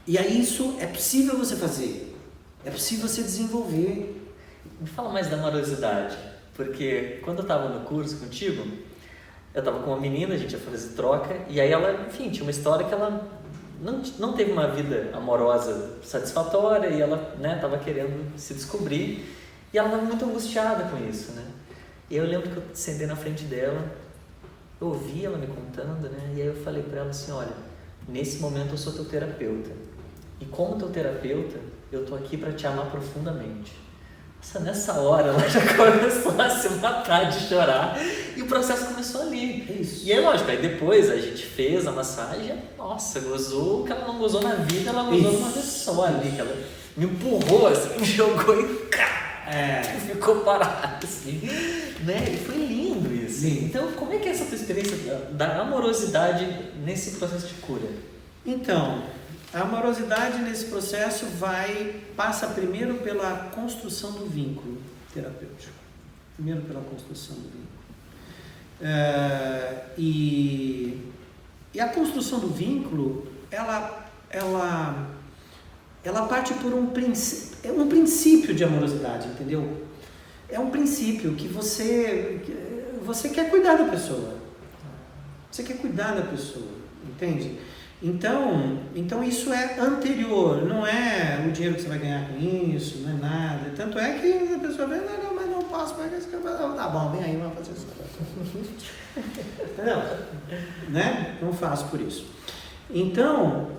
e aí isso é possível você fazer, é possível você desenvolver. Me fala mais da amorosidade, porque quando eu estava no curso contigo, eu estava com uma menina, a gente ia fazer troca, e aí ela, enfim, tinha uma história que ela não teve uma vida amorosa satisfatória, e ela, né, estava querendo se descobrir, e ela estava muito angustiada com isso, né? E eu lembro que eu sentei na frente dela, eu ouvi ela me contando, né? E aí eu falei para ela assim, olha, nesse momento eu sou teu terapeuta. E como teu terapeuta, eu tô aqui para te amar profundamente. Nossa, nessa hora ela já começou a se matar de chorar. E o processo começou ali. Isso. E é lógico, aí depois a gente fez a massagem, nossa, gozou o que ela não gozou na vida, ela gozou numa vez só ali, que ela me empurrou assim, me jogou e ficou parado assim, né? E foi lindo isso. Lindo. Então, como é que é essa tua experiência da amorosidade nesse processo de cura? Então, a amorosidade nesse processo passa primeiro pela construção do vínculo terapêutico. Primeiro pela construção do vínculo. E a construção do vínculo, ela parte por um princípio de amorosidade, entendeu? É um princípio que você quer cuidar da pessoa. Você quer cuidar da pessoa, entende? Então isso é anterior, não é o dinheiro que você vai ganhar com isso, não é nada. Tanto é que a pessoa vê, não, mas não posso, tá bom, vem aí, vamos fazer isso. Entendeu? Né? Não faço por isso. Então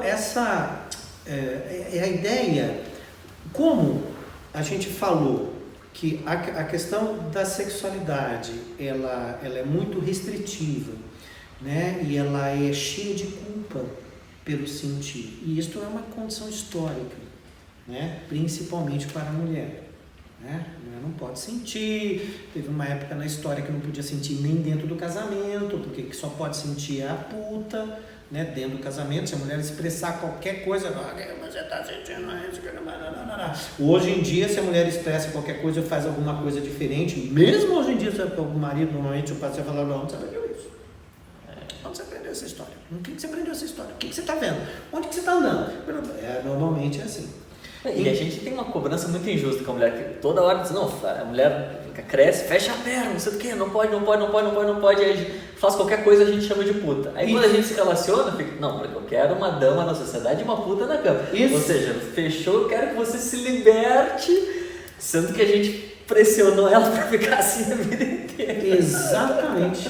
essa é a ideia, como a gente falou, que a questão da sexualidade, ela é muito restritiva, né? E ela é cheia de culpa pelo sentir. E isto é uma condição histórica, né? Principalmente para a mulher. Né? A mulher não pode sentir. Teve uma época na história que não podia sentir nem dentro do casamento, porque só pode sentir a puta, né? Dentro do casamento. Se a mulher expressar qualquer coisa, você está sentindo isso. Hoje em dia, se a mulher expressa qualquer coisa ou faz alguma coisa diferente, mesmo hoje em dia, o marido, normalmente, o parceiro fala, não, você aprendeu isso. Onde você aprendeu essa história? O que você aprendeu essa história? O que você está vendo? Onde que você está andando? Normalmente é assim. E a gente tem uma cobrança muito injusta com a mulher, que toda hora diz, não, a mulher cresce, fecha a perna, não sei o que, não pode, aí a gente faz qualquer coisa, a gente chama de puta. Aí quando a gente se relaciona, fica, não, porque eu quero uma dama na sociedade e uma puta na cama. Isso. Ou seja, fechou, eu quero que você se liberte, sendo que a gente pressionou ela para ficar assim a vida inteira. Exatamente.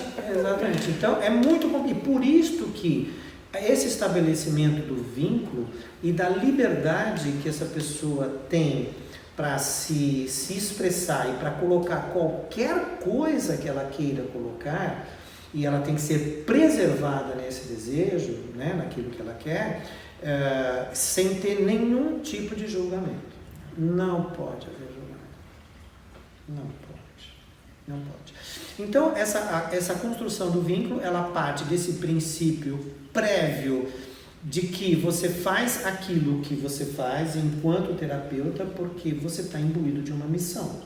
Então é muito bom, e por isso que esse estabelecimento do vínculo e da liberdade que essa pessoa tem para se expressar e para colocar qualquer coisa que ela queira colocar, e ela tem que ser preservada nesse desejo, né, naquilo que ela quer, sem ter nenhum tipo de julgamento. Não pode haver julgamento. Não pode. Então, essa construção do vínculo, ela parte desse princípio prévio de que você faz aquilo que você faz enquanto terapeuta porque você está imbuído de uma missão,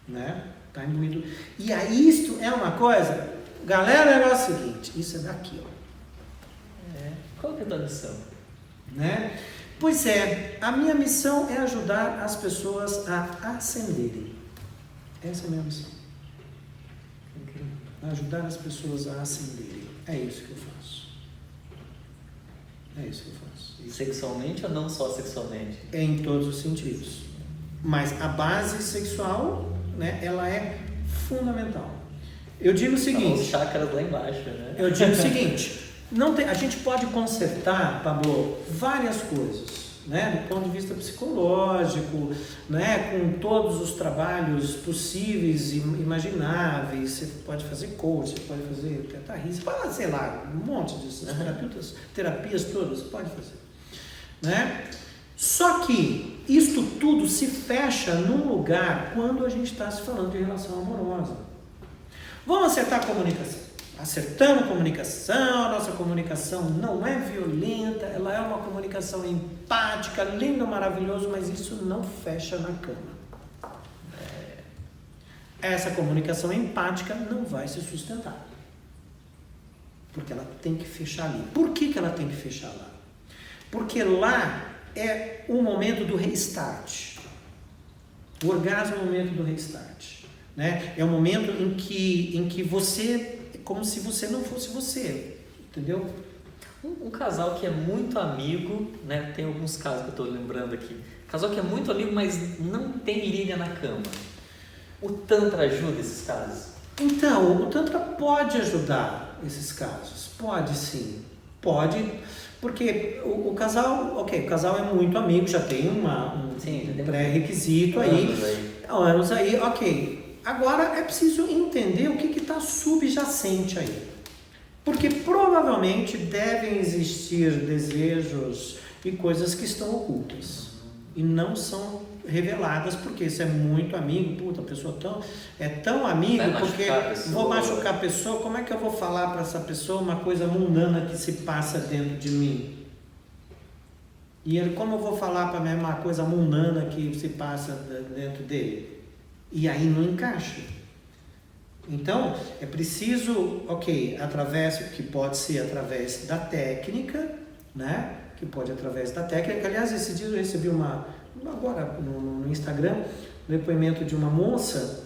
né? Está imbuído. E aí isto é uma coisa, galera, o negócio é o seguinte, isso é daqui, ó. Qual que é a tua missão? Né? Pois é, a minha missão é ajudar as pessoas a ascenderem. Essa é a minha missão. Ajudar as pessoas a ascenderem. É isso que eu faço. Sexualmente ou não só sexualmente? É em todos os sentidos. Mas a base sexual, né, ela é fundamental. Eu digo o seguinte... Os chakras lá embaixo, né? Eu digo o seguinte, a gente pode consertar, Pablo, várias coisas, né, do ponto de vista psicológico, né, com todos os trabalhos possíveis e imagináveis. Você pode fazer coach, você pode fazer catarrista, pode, sei lá, um monte de terapias todas, pode fazer, né? Só que isto tudo se fecha num lugar quando a gente está se falando de relação amorosa. Vamos acertar a comunicação. Acertando comunicação, a nossa comunicação não é violenta, ela é uma comunicação empática, lindo, maravilhoso, mas isso não fecha na cama. Essa comunicação empática não vai se sustentar. Porque ela tem que fechar ali. Por que ela tem que fechar lá? Porque lá é o momento do restart. O orgasmo é o momento do restart. Né? É o momento em que você... como se você não fosse você, entendeu? Um casal que é muito amigo, né? Tem alguns casos que eu estou lembrando aqui. Casal que é muito amigo, mas não tem liga na cama. O Tantra ajuda esses casos? Então, o Tantra pode ajudar esses casos. Pode sim. Pode. Porque o casal, o casal é muito amigo, já tem um pré-requisito há anos aí, ok. Agora é preciso entender o que está subjacente aí. Porque provavelmente devem existir desejos e coisas que estão ocultas e não são reveladas, porque isso é muito amigo, puta, a pessoa é tão amigo, porque vou machucar a pessoa, como é que eu vou falar para essa pessoa uma coisa mundana que se passa dentro de mim? E como eu vou falar para mim uma coisa mundana que se passa dentro dele? E aí não encaixa. Então, é preciso, que pode ser através da técnica, né? Que pode através da técnica. Aliás, esse dia eu recebi agora no Instagram, um depoimento de uma moça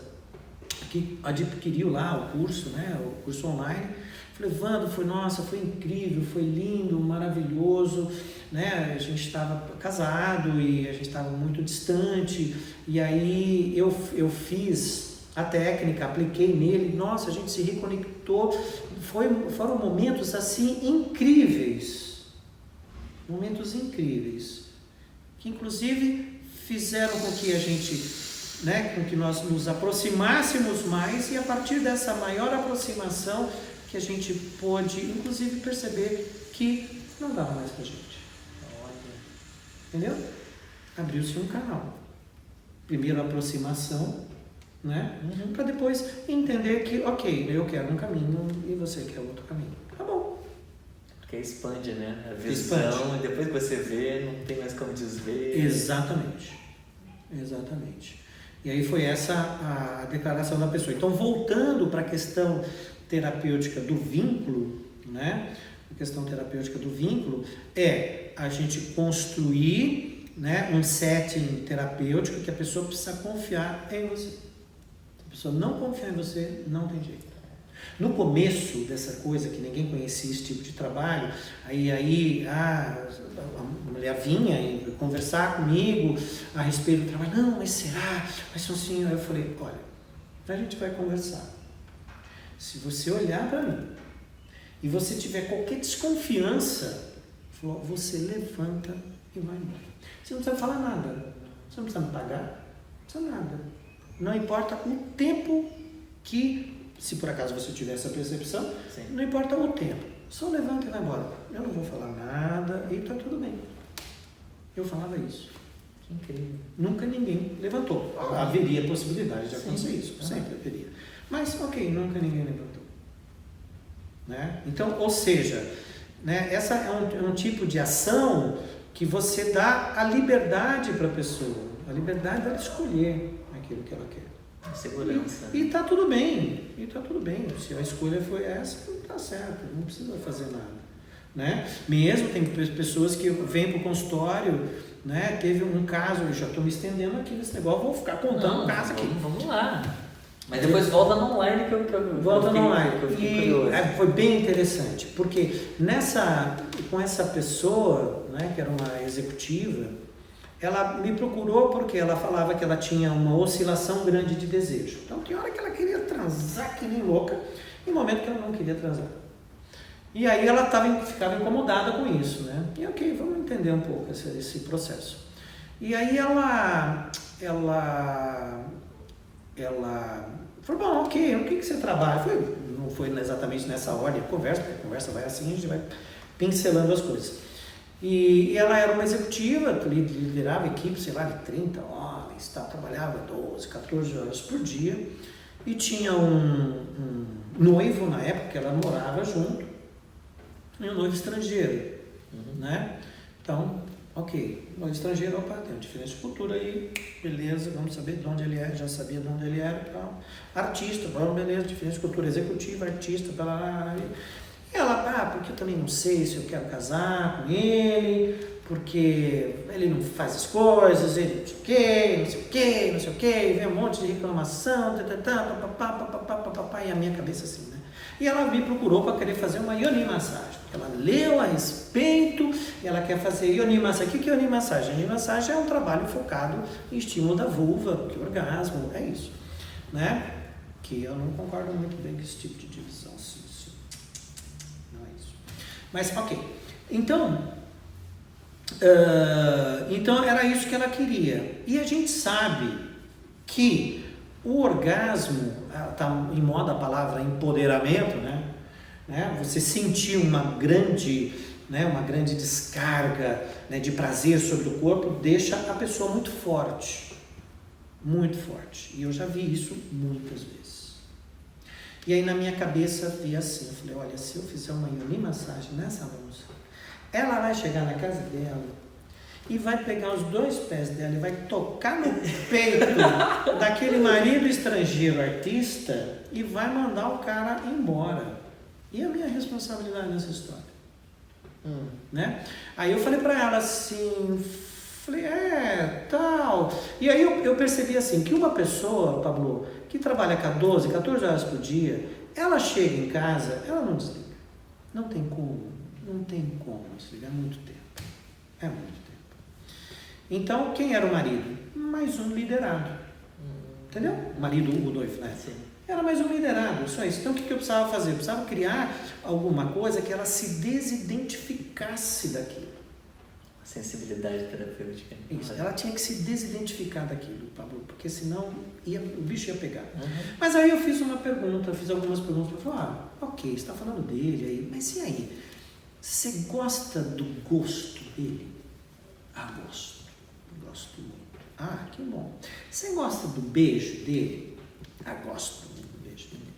que adquiriu lá o curso, né? O curso online. Falei, Wanda, foi incrível, foi lindo, maravilhoso, né? A gente estava casado e a gente estava muito distante, e aí eu fiz a técnica, apliquei nele, nossa, a gente se reconectou, foram momentos assim incríveis, que inclusive fizeram com que a gente, né, com que nós nos aproximássemos mais, e a partir dessa maior aproximação que a gente pôde inclusive perceber que não dava mais pra gente. Entendeu? Abriu-se um canal. Primeiro a aproximação, né? Para depois entender que, eu quero um caminho e você quer outro caminho. Tá bom. Porque expande, né? A visão, e depois que você vê, não tem mais como desver. Exatamente. E aí foi essa a declaração da pessoa. Então, voltando para a questão terapêutica do vínculo, né? A questão terapêutica do vínculo é a gente construir, né, um setting terapêutico que a pessoa precisa confiar em você. Se a pessoa não confiar em você, não tem jeito. No começo dessa coisa, que ninguém conhecia esse tipo de trabalho, a mulher vinha e conversar comigo a respeito do trabalho. Não, mas será? Mas assim, aí eu falei, olha, a gente vai conversar. Se você olhar para mim e você tiver qualquer desconfiança, você levanta e vai embora. Você não precisa falar nada, você não precisa me pagar, não precisa nada. Não importa o tempo que, se por acaso você tiver essa percepção, sim, não importa o tempo, só levanta e vai embora. Eu não vou falar nada e está tudo bem. Eu falava isso. Que incrível. Nunca ninguém levantou. Haveria possibilidade de acontecer isso, sempre haveria. Mas, nunca ninguém levantou. Né? Então, ou seja, né, essa é um tipo de ação que você dá a liberdade para a pessoa, a liberdade dela escolher aquilo que ela quer. Segurança. E está tudo bem, Se a escolha foi essa, está certo, não precisa fazer nada. Né? Mesmo tem pessoas que vêm para o consultório, né? Teve um caso, eu já estou me estendendo aqui nesse negócio, vou ficar contando o caso aqui. Vamos lá. Mas depois volta no online que eu volta no online. Que eu fiquei curioso. Foi bem interessante, porque com essa pessoa, né, que era uma executiva, ela me procurou porque ela falava que ela tinha uma oscilação grande de desejo. Então, tinha hora que ela queria transar que nem louca, e momento que ela não queria transar. E aí ela ficava incomodada com isso, né? E vamos entender um pouco esse processo. E aí ela falou, bom, o que você trabalha? Não foi exatamente nessa ordem a conversa vai assim, a gente vai pincelando as coisas. E ela era uma executiva, liderava equipe, sei lá, de 30 homens, trabalhava 12, 14 horas por dia, e tinha um noivo na época, que ela morava junto, e um noivo estrangeiro, né? Então, noivo estrangeiro, tem uma diferença de cultura aí, beleza, vamos saber de onde ele é, já sabia de onde ele era e tal. Artista, beleza, diferença de cultura executiva, artista, blá. E ela, porque eu também não sei se eu quero casar com ele, porque ele não faz as coisas, ele não sei o que, vem um monte de reclamação, e a minha cabeça assim, né? E ela me procurou para querer fazer uma yoni massagem. Ela leu a respeito e ela quer fazer yoni massagem. O que é yoni massagem? Yoni massagem é um trabalho focado em estímulo da vulva, que orgasmo, é isso, né? Que eu não concordo muito bem com esse tipo de divisão, não é isso. Mas, Então era isso que ela queria. E a gente sabe que o orgasmo, está em moda a palavra empoderamento, né? Você sentir uma grande descarga, né, de prazer sobre o corpo, deixa a pessoa muito forte. Muito forte. E eu já vi isso muitas vezes. E aí na minha cabeça via assim, eu falei, olha, se eu fizer uma yoni massagem nessa moça, ela vai chegar na casa dela e vai pegar os 2 pés dela e vai tocar no peito daquele marido estrangeiro artista e vai mandar o cara embora. E a minha responsabilidade nessa história? Né? Aí eu falei pra ela assim, tal. E aí eu percebi assim, que uma pessoa, Pablo, que trabalha 14 horas por dia, ela chega em casa, ela não desliga. Não tem como desligar, é muito tempo. É muito tempo. Então, quem era o marido? Mais um liderado. Entendeu? O marido, o noivo, né? Sim. Era mais um liderado, só isso. Então, o que eu precisava fazer? Eu precisava criar alguma coisa que ela se desidentificasse daquilo. Sensibilidade terapêutica. Isso, ela tinha que se desidentificar daquilo, Pablo, porque senão o bicho ia pegar. Uhum. Mas aí eu fiz algumas perguntas, eu falei, ok, você está falando dele aí, mas e aí? Você gosta do gosto dele? Gosto muito. Que bom. Você gosta do beijo dele? Gosto do beijo dele.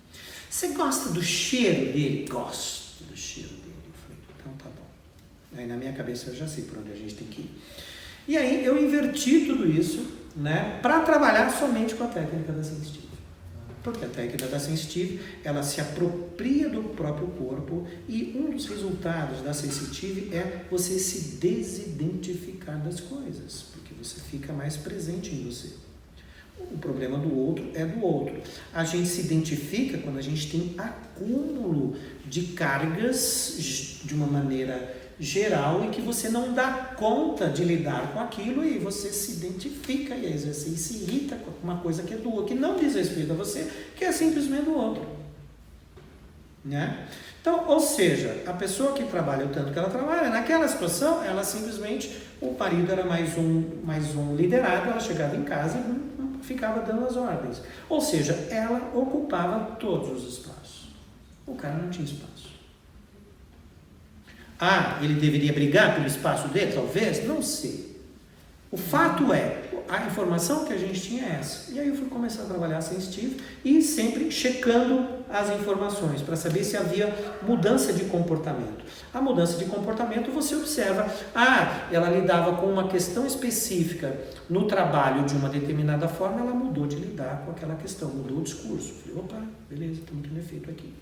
Você gosta do cheiro dele? Gosto do cheiro dele. Eu falei, então tá bom. Aí na minha cabeça eu já sei por onde a gente tem que ir. E aí eu inverti tudo isso, né, para trabalhar somente com a técnica da sensitive. Porque a técnica da sensitive, ela se apropria do próprio corpo e um dos resultados da sensitive é você se desidentificar das coisas, porque você fica mais presente em você. O problema do outro é do outro. A gente se identifica quando a gente tem acúmulo de cargas de uma maneira geral e que você não dá conta de lidar com aquilo e você se identifica e às vezes você se irrita com uma coisa que é tua, que não diz respeito a você, que é simplesmente do outro. Né? Então, ou seja, a pessoa que trabalha o tanto que ela trabalha, naquela situação, ela simplesmente, o marido era mais um liderado, ela chegava em casa e ficava dando as ordens. Ou seja, ela ocupava todos os espaços. O cara não tinha espaço. Ele deveria brigar pelo espaço dele? Talvez? Não sei. O fato é, a informação que a gente tinha é essa. E aí eu fui começar a trabalhar sensitivo e sempre checando as informações para saber se havia mudança de comportamento. A mudança de comportamento você observa, ela lidava com uma questão específica no trabalho de uma determinada forma, ela mudou de lidar com aquela questão, mudou o discurso. Falei, opa, beleza, estamos tendo efeito aqui.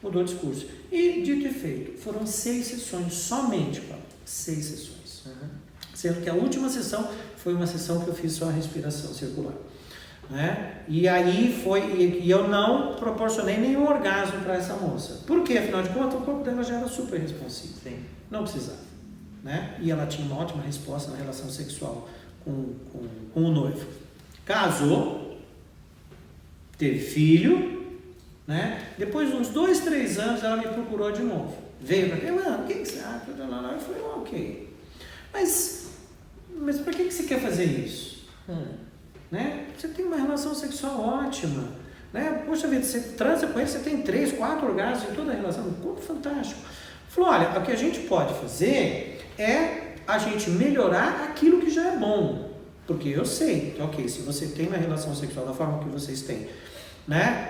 Mudou o discurso. E, dito e feito, foram 6 sessões, somente, Paulo, 6 sessões. Sendo que a última sessão foi uma sessão que eu fiz só a respiração circular. Né? E aí e eu não proporcionei nenhum orgasmo para essa moça. Por quê? Afinal de contas, o corpo dela já era super responsivo. Sim. Não precisava. Né? E ela tinha uma ótima resposta na relação sexual com o noivo. Casou, teve filho, né? Depois de uns 2, 3 anos ela me procurou de novo. Veio para cá, mano, o que você acha? Eu falei, ok. Mas para que você quer fazer isso? Né? Você tem uma relação sexual ótima. Né? Poxa vida, você transa com ele, você tem 3, 4 orgasmos em toda a relação. Um corpo fantástico. Falou, olha, o que a gente pode fazer é a gente melhorar aquilo que já é bom. Porque eu sei que, ok, se você tem uma relação sexual da forma que vocês têm, né?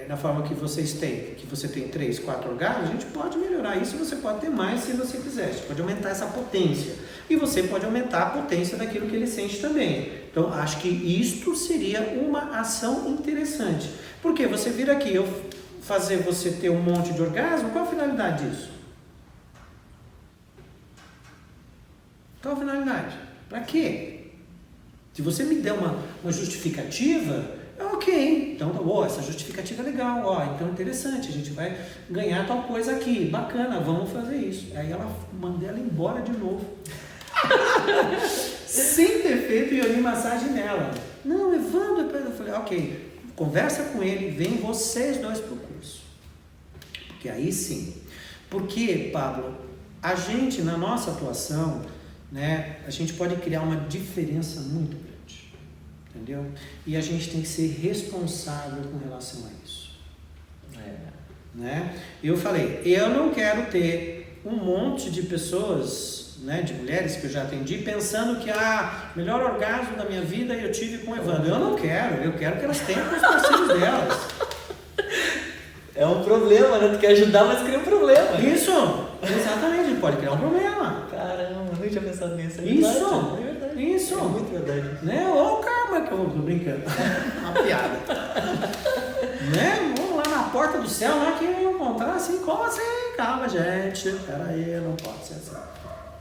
Na forma que vocês têm, que você tem 3, 4 orgasmos, a gente pode melhorar isso, você pode ter mais se você quiser, você pode aumentar essa potência e você pode aumentar a potência daquilo que ele sente também. Então, acho que isto seria uma ação interessante. Porque você vir aqui, eu fazer você ter um monte de orgasmo, qual a finalidade disso? Qual a finalidade? Para quê? Se você me der uma justificativa, ok, então essa justificativa é legal, então é interessante, a gente vai ganhar tal coisa aqui, bacana, vamos fazer isso. Aí mandei ela embora de novo. Sem ter feito yoni massagem nela. Não, Evandro, eu falei, ok, conversa com ele, vem vocês 2 para o curso. Porque aí sim, porque, Pablo, a gente, na nossa atuação, né, a gente pode criar uma diferença muito grande, entendeu? E a gente tem que ser responsável com relação a isso. Né? Eu falei, eu não quero ter um monte de pessoas, né, de mulheres que eu já atendi, pensando que o melhor orgasmo da minha vida eu tive com o Evandro. Eu não quero, eu quero que elas tenham com os parceiros delas. É um problema, né? Tu quer ajudar, mas cria um problema. Isso, exatamente, pode criar um problema. Caramba, eu não tinha pensado nisso. Isso, é verdade. Isso. É muito verdade. Né? Ô, calma que eu tô brincando. Uma piada. Né? Vamos lá na porta do céu, lá que eu encontrar assim, como assim? Calma, gente. Pera aí, não pode ser assim.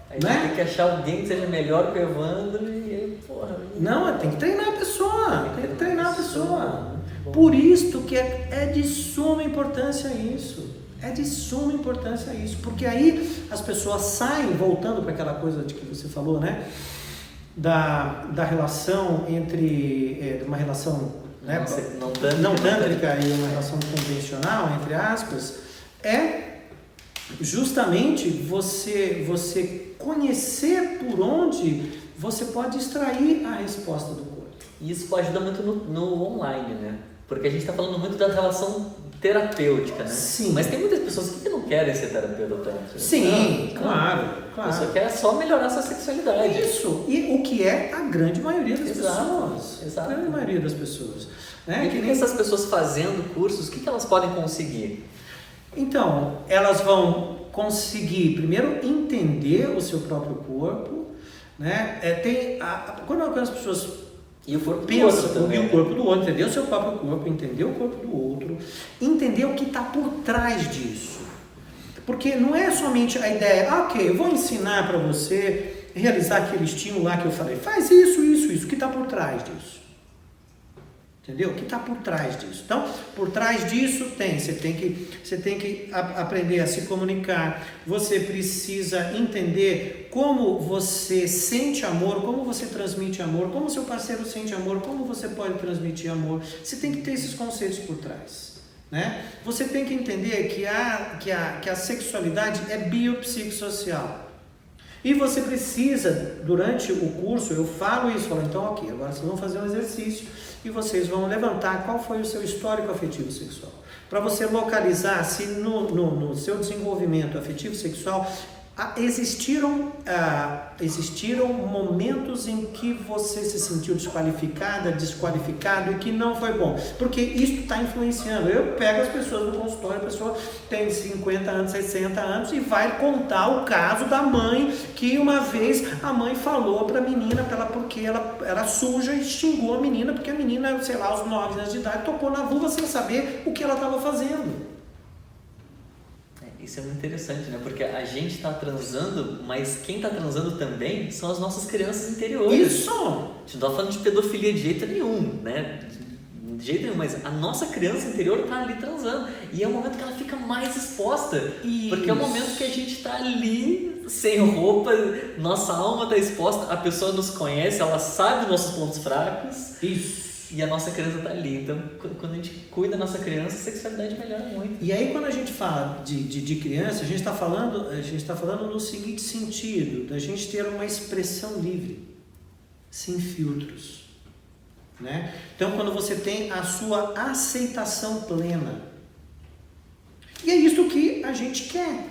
Aí Né? tem que achar alguém que seja melhor que o Evandro e aí, porra. Não, tem que treinar a pessoa. Tem que treinar a pessoa. Bom. Por isso que é de suma importância isso. É de suma importância isso. Porque aí as pessoas saem, voltando para aquela coisa de que você falou, né? Da relação entre uma relação, né, não tântrica e uma relação convencional, entre aspas, é justamente você conhecer por onde você pode extrair a resposta do corpo. E isso ajuda muito no online, né? Porque a gente está falando muito da relação terapêutica, né? Sim. Mas tem muitas pessoas que não querem ser terapeuta tanto. Sim, Não, claro. A pessoa quer só melhorar sua sexualidade. Isso, e o que é a grande maioria das pessoas. Exato. A grande maioria das pessoas. Né? E o que essas pessoas fazendo cursos, o que elas podem conseguir? Então, elas vão conseguir, primeiro, entender o seu próprio corpo, né? Quando as pessoas E o corpo pensam do outro também. o corpo do outro, entender o seu próprio corpo, entender o corpo do outro, entender o que está por trás disso. Porque não é somente a ideia, ok, eu vou ensinar para você realizar aquele estímulo lá que eu falei, faz isso, o que está por trás disso? Entendeu? O que está por trás disso? Então, por trás disso você tem que aprender a se comunicar, você precisa entender como você sente amor, como você transmite amor, como seu parceiro sente amor, como você pode transmitir amor. Você tem que ter esses conceitos por trás. Né? Você tem que entender que a sexualidade é biopsicossocial. E você precisa, durante o curso, eu falo isso, então ok, agora vocês vão fazer um exercício e vocês vão levantar qual foi o seu histórico afetivo sexual. Para você localizar se no seu desenvolvimento afetivo sexual existiram momentos em que você se sentiu desqualificado e que não foi bom, porque isso está influenciando. Eu pego as pessoas no consultório, a pessoa tem 50 anos, 60 anos e vai contar o caso da mãe, que uma vez a mãe falou para a menina porque ela era suja e xingou a menina, porque a menina, sei lá, aos 9 anos de idade, tocou na vulva sem saber o que ela estava fazendo. Isso é muito interessante, né? Porque a gente está transando, mas quem está transando também são as nossas crianças interiores. Isso! A gente não está falando de pedofilia de jeito nenhum, né? De jeito nenhum, mas a nossa criança interior está ali transando. E é o momento que ela fica mais exposta. Isso. Porque é o momento que a gente está ali, sem roupa, nossa alma está exposta, a pessoa nos conhece, ela sabe nossos pontos fracos. Isso. E a nossa criança está ali. Então, quando a gente cuida da nossa criança, a sexualidade melhora muito. E aí, quando a gente fala de criança, a gente está falando no seguinte sentido, da gente ter uma expressão livre, sem filtros. Né? Então, quando você tem a sua aceitação plena. E é isso que a gente quer,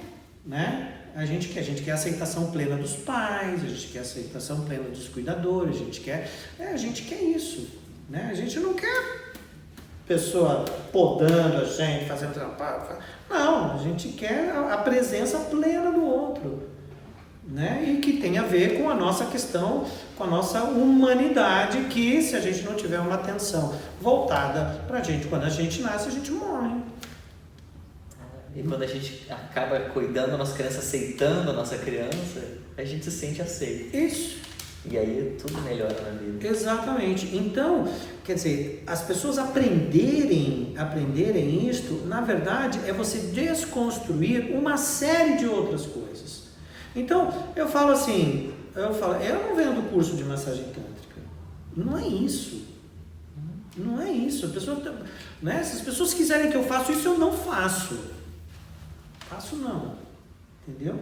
né? A gente quer a aceitação plena dos pais, a gente quer a aceitação plena dos cuidadores, a gente quer isso. Né? A gente não quer pessoa podando a gente, fazendo trabalho. Não, a gente quer a presença plena do outro. Né? E que tem a ver com a nossa questão, com a nossa humanidade, que se a gente não tiver uma atenção voltada pra gente, quando a gente nasce, a gente morre. E quando a gente acaba cuidando da nossa criança, aceitando a nossa criança, a gente se sente aceito. Isso. E aí tudo melhora na vida. Exatamente. Então, quer dizer, as pessoas aprenderem isto, na verdade, é você desconstruir uma série de outras coisas. Então, eu falo assim, eu não vendo curso de massagem tântrica. Não é isso. Não é isso. Né? Se as pessoas quiserem que eu faça isso, eu não faço. Faço não. Entendeu?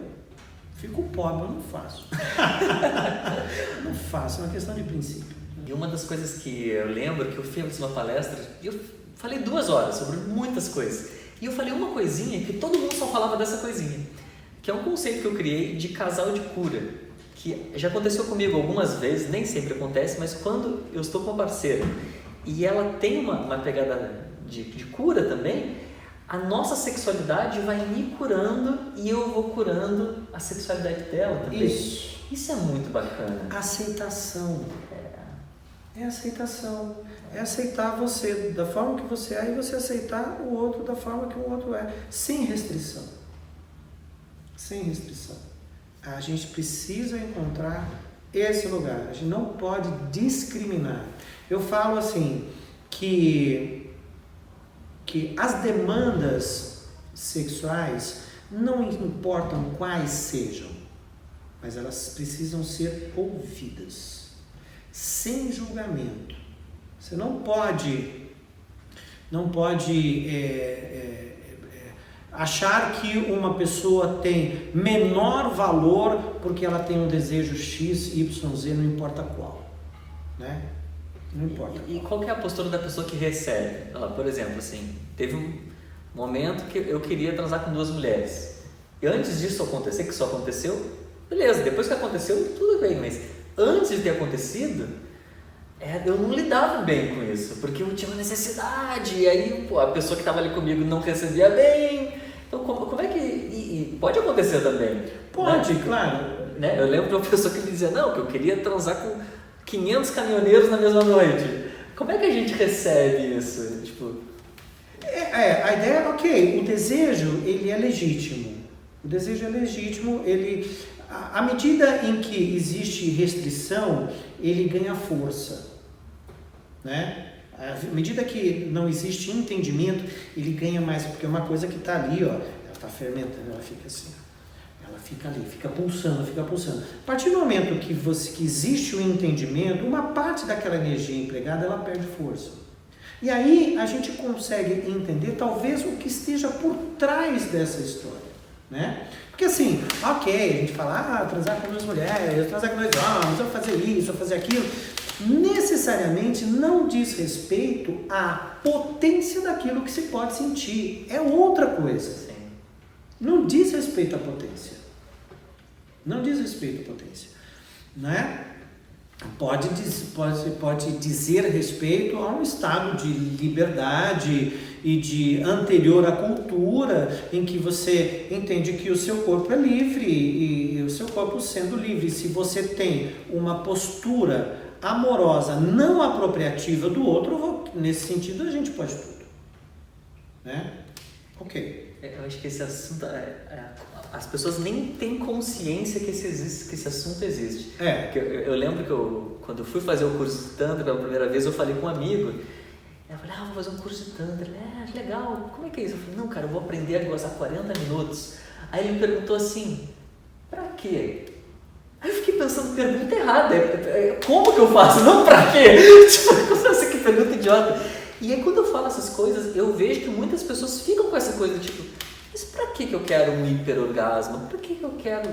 Fico pobre, eu não faço. Não faço, é uma questão de princípio. E uma das coisas que eu lembro que eu fiz uma palestra e eu falei 2 horas sobre muitas coisas. E eu falei uma coisinha que todo mundo só falava dessa coisinha, que é um conceito que eu criei de casal de cura, que já aconteceu comigo algumas vezes, nem sempre acontece, mas quando eu estou com uma parceira e ela tem uma pegada de cura também, a nossa sexualidade vai me curando e eu vou curando a sexualidade dela também. Isso é muito bacana. Aceitação. É aceitação. É aceitar você da forma que você é e você aceitar o outro da forma que o outro é. Sem restrição. Sem restrição. A gente precisa encontrar esse lugar. A gente não pode discriminar. Eu falo assim, que as demandas sexuais não importam quais sejam, mas elas precisam ser ouvidas, sem julgamento. Você não pode achar que uma pessoa tem menor valor porque ela tem um desejo X, Y, Z, não importa qual, né? Não importa. E qual que é a postura da pessoa que recebe? Por exemplo, assim, teve um momento que eu queria transar com 2 mulheres. E antes disso acontecer, que isso aconteceu, beleza, depois que aconteceu, tudo bem, mas antes de ter acontecido, eu não lidava bem com isso, porque eu tinha uma necessidade, e aí a pessoa que estava ali comigo não recebia bem. Então, como é que... E pode acontecer também. Pode, né? claro. Né? Eu lembro de uma pessoa que me dizia, não, que eu queria transar com 500 caminhoneiros na mesma noite. Como é que a gente recebe isso? Tipo... A ideia é, ok, o desejo, ele é legítimo. O desejo é legítimo, à medida em que existe restrição, ele ganha força, né? À medida que não existe entendimento, ele ganha mais, porque é uma coisa que está ali, ó, ela está fermentando, ela fica assim, ela fica ali, fica pulsando, fica pulsando. A partir do momento que existe o entendimento, uma parte daquela energia empregada, ela perde força. E aí a gente consegue entender talvez o que esteja por trás dessa história, né? Porque assim, ok, a gente fala, transar com 2 mulheres, transar com 2 homens, eu vou fazer isso, eu vou fazer aquilo, necessariamente não diz respeito à potência daquilo que se pode sentir, é outra coisa. Sim. Não diz respeito à potência. Não diz respeito à potência, né? Pode dizer respeito a um estado de liberdade e de anterior à cultura, em que você entende que o seu corpo é livre e o seu corpo sendo livre, se você tem uma postura amorosa, não apropriativa do outro, nesse sentido a gente pode tudo, né? Ok. Eu acho que esse assunto, as pessoas nem têm consciência que esse assunto existe. Eu lembro que quando eu fui fazer o curso de Tantra pela primeira vez, eu falei com um amigo, eu falei, vou fazer um curso de Tantra. Ele, legal, como é que é isso? Eu falei, não, cara, eu vou aprender a gozar 40 minutos. Aí ele me perguntou assim, pra quê? Aí eu fiquei pensando, pergunta errada, como que eu faço? Não pra quê? Tipo, que pergunta idiota. E aí quando eu falo essas coisas, eu vejo que muitas pessoas ficam com essa coisa, tipo, mas pra que eu quero um hiperorgasmo? Pra que eu quero...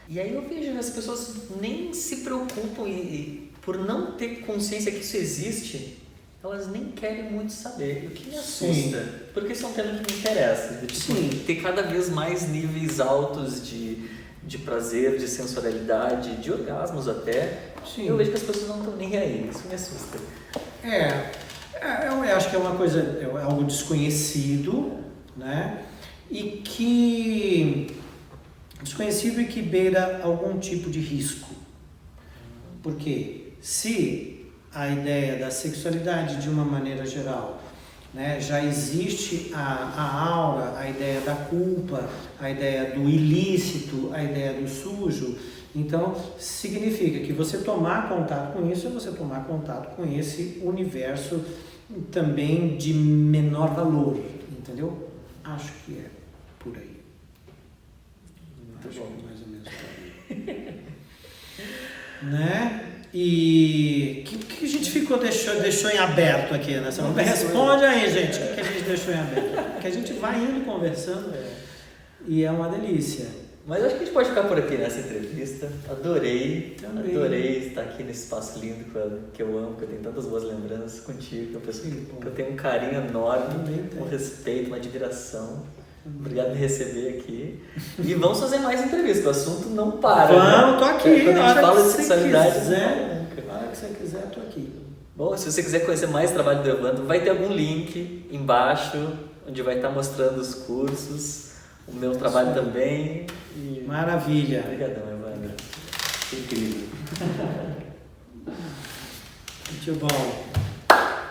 E aí eu vejo que as pessoas nem se preocupam e por não ter consciência que isso existe, elas nem querem muito saber. O que me assusta, porque isso é um tema que me interessa. Tipo, ter cada vez mais níveis altos de prazer, de sensualidade, de orgasmos até. Sim. Eu vejo que as pessoas não estão nem aí, isso me assusta. Eu acho que é uma coisa, é algo desconhecido, né? Desconhecido e que beira algum tipo de risco. Porque se a ideia da sexualidade de uma maneira geral, né, já existe a aura, a ideia da culpa, a ideia do ilícito, a ideia do sujo, então significa que você tomar contato com isso é você tomar contato com esse universo também de menor valor, entendeu? Acho que é por aí. Muito bom. Mais ou menos por aí. Né? E o que a gente deixou em aberto aqui nessa? Responde aí, gente. O que a gente deixou em aberto? Porque a gente vai indo conversando e é uma delícia. Mas acho que a gente pode ficar por aqui nessa entrevista. Adorei estar aqui nesse espaço lindo que eu amo, que eu tenho tantas boas lembranças contigo, que é uma pessoa que eu tenho um carinho enorme, um respeito, uma admiração. Obrigado por me receber aqui. E vamos fazer mais entrevistas, o assunto não para. Vamos, tô aqui. Quando a gente fala de sexualidade, a hora que você quiser, tô aqui. Bom, se você quiser conhecer mais o trabalho do Evandro, vai ter algum link embaixo, onde vai estar mostrando os cursos, o meu trabalho também. E... Maravilha. Obrigadão, Evandro. Incrível. Muito bom.